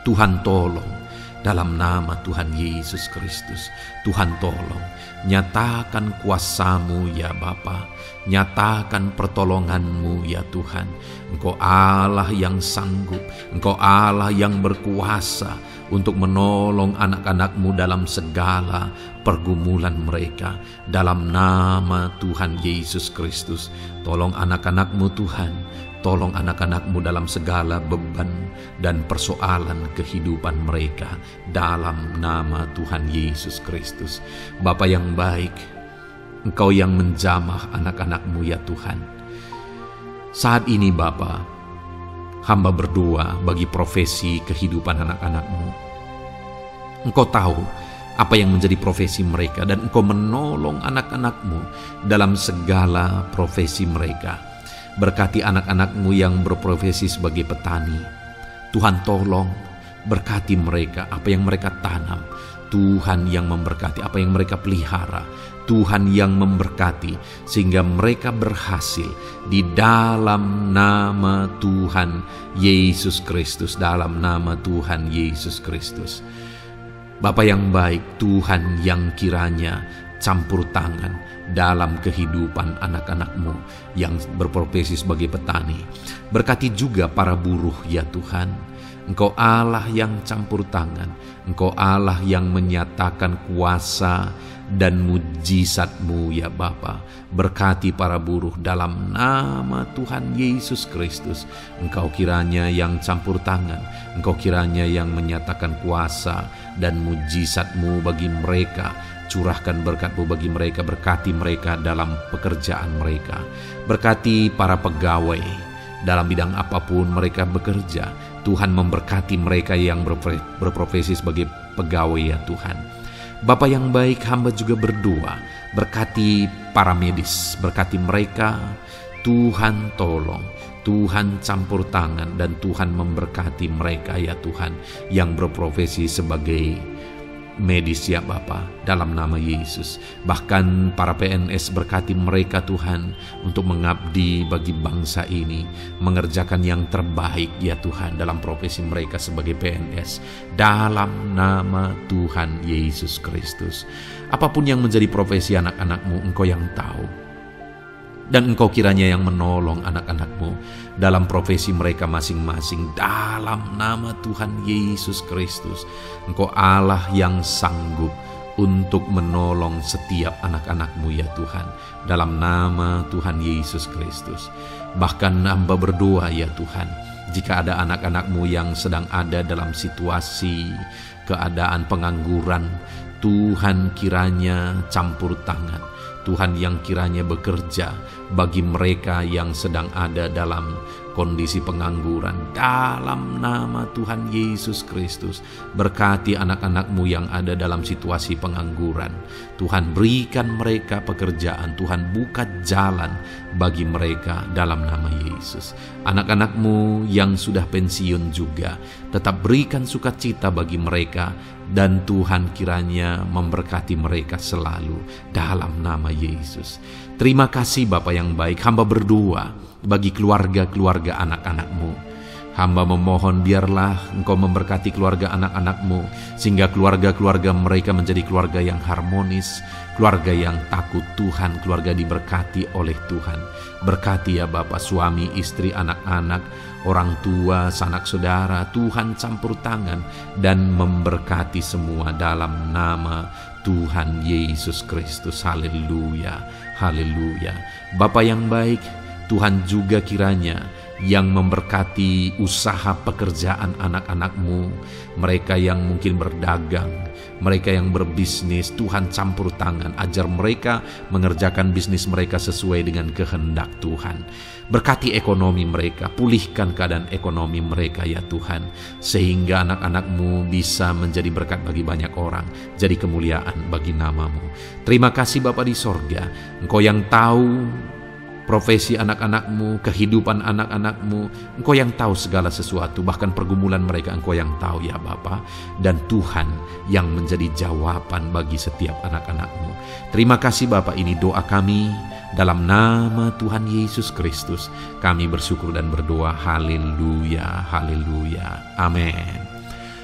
Tuhan tolong. Dalam nama Tuhan Yesus Kristus, Tuhan tolong, nyatakan kuasa-Mu ya Bapa, nyatakan pertolongan-Mu ya Tuhan. Engkau Allah yang sanggup, Engkau Allah yang berkuasa untuk menolong anak-anak-Mu dalam segala pergumulan mereka. Dalam nama Tuhan Yesus Kristus, tolong anak-anak-Mu Tuhan. Tolong anak-anak-Mu dalam segala beban dan persoalan kehidupan mereka. Dalam nama Tuhan Yesus Kristus. Bapa yang baik, Engkau yang menjamah anak-anak-Mu ya Tuhan. Saat ini Bapa, hamba berdoa bagi profesi kehidupan anak-anak-Mu. Engkau tahu apa yang menjadi profesi mereka, dan Engkau menolong anak-anak-Mu dalam segala profesi mereka. Berkati anak-anak-Mu yang berprofesi sebagai petani. Tuhan tolong, berkati mereka, apa yang mereka tanam. Tuhan yang memberkati apa yang mereka pelihara. Tuhan yang memberkati sehingga mereka berhasil di dalam nama Tuhan Yesus Kristus. Dalam nama Tuhan Yesus Kristus. Bapa yang baik, Tuhan yang kiranya campur tangan dalam kehidupan anak-anak-Mu yang berprofesi sebagai petani. Berkati juga para buruh ya Tuhan. Engkau Allah yang campur tangan, Engkau Allah yang menyatakan kuasa dan mujizat-Mu ya Bapa. Berkati para buruh dalam nama Tuhan Yesus Kristus. Engkau kiranya yang campur tangan, Engkau kiranya yang menyatakan kuasa dan mujizat-Mu bagi mereka. Curahkan berkat-Mu bagi mereka, berkati mereka dalam pekerjaan mereka. Berkati para pegawai dalam bidang apapun mereka bekerja. Tuhan memberkati mereka yang berprofesi sebagai pegawai ya Tuhan. Bapa yang baik, hamba juga berdoa, berkati para medis, berkati mereka. Tuhan tolong, Tuhan campur tangan, dan Tuhan memberkati mereka ya Tuhan yang berprofesi sebagai medis ya Bapa, dalam nama Yesus. Bahkan para PNS, berkati mereka Tuhan untuk mengabdi bagi bangsa ini, mengerjakan yang terbaik ya Tuhan dalam profesi mereka sebagai PNS, dalam nama Tuhan Yesus Kristus. Apapun yang menjadi profesi anak-anak-Mu, Engkau yang tahu. Dan Engkau kiranya yang menolong anak-anak-Mu dalam profesi mereka masing-masing, dalam nama Tuhan Yesus Kristus. Engkau Allah yang sanggup untuk menolong setiap anak-anak-Mu ya Tuhan, dalam nama Tuhan Yesus Kristus. Bahkan hamba berdoa ya Tuhan, jika ada anak-anak-Mu yang sedang ada dalam situasi keadaan pengangguran, Tuhan kiranya campur tangan, Tuhan yang kiranya bekerja bagi mereka yang sedang ada dalam kondisi pengangguran, dalam nama Tuhan Yesus Kristus. Berkati anak-anak-Mu yang ada dalam situasi pengangguran. Tuhan berikan mereka pekerjaan, Tuhan buka jalan bagi mereka dalam nama Yesus. Anak-anak-Mu yang sudah pensiun juga, tetap berikan sukacita bagi mereka, dan Tuhan kiranya memberkati mereka selalu dalam nama Yesus. Terima kasih Bapa yang baik, hamba berdoa bagi keluarga-keluarga anak-anak-Mu. Hamba memohon biarlah Engkau memberkati keluarga anak-anak-Mu, sehingga keluarga-keluarga mereka menjadi keluarga yang harmonis, keluarga yang takut Tuhan, keluarga diberkati oleh Tuhan. Berkati ya Bapa, suami, istri, anak-anak, orang tua, sanak saudara. Tuhan campur tangan dan memberkati semua dalam nama Tuhan Yesus Kristus. Haleluya, haleluya. Bapa yang baik, Tuhan juga kiranya yang memberkati usaha pekerjaan anak-anak-Mu, mereka yang mungkin berdagang, mereka yang berbisnis. Tuhan campur tangan, ajar mereka mengerjakan bisnis mereka sesuai dengan kehendak Tuhan. Berkati ekonomi mereka, pulihkan keadaan ekonomi mereka ya Tuhan, sehingga anak-anak-Mu bisa menjadi berkat bagi banyak orang, jadi kemuliaan bagi nama-Mu. Terima kasih Bapa di sorga, Engkau yang tahu profesi anak-anak-Mu, kehidupan anak-anak-Mu. Engkau yang tahu segala sesuatu, bahkan pergumulan mereka Engkau yang tahu ya Bapa. Dan Tuhan yang menjadi jawaban bagi setiap anak-anak-Mu. Terima kasih Bapa, ini doa kami dalam nama Tuhan Yesus Kristus. Kami bersyukur dan berdoa. Haleluya, haleluya, amin.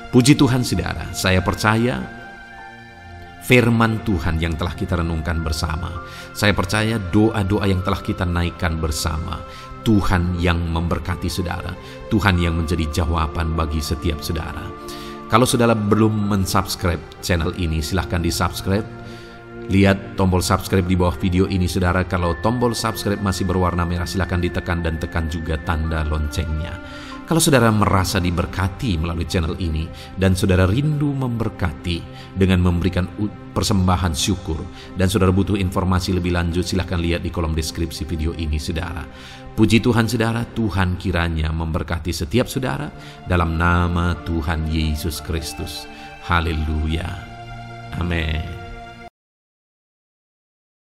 Puji Tuhan saudara, saya percaya firman Tuhan yang telah kita renungkan bersama, saya percaya doa-doa yang telah kita naikkan bersama, Tuhan yang memberkati saudara, Tuhan yang menjadi jawaban bagi setiap saudara. Kalau saudara belum mensubscribe channel ini, silahkan di-subscribe. Lihat tombol subscribe di bawah video ini saudara. Kalau tombol subscribe masih berwarna merah, silahkan ditekan dan tekan juga tanda loncengnya. Kalau saudara merasa diberkati melalui channel ini dan saudara rindu memberkati dengan memberikan persembahan syukur, dan saudara butuh informasi lebih lanjut, silahkan lihat di kolom deskripsi video ini saudara. Puji Tuhan saudara, Tuhan kiranya memberkati setiap saudara dalam nama Tuhan Yesus Kristus. Haleluya, amin.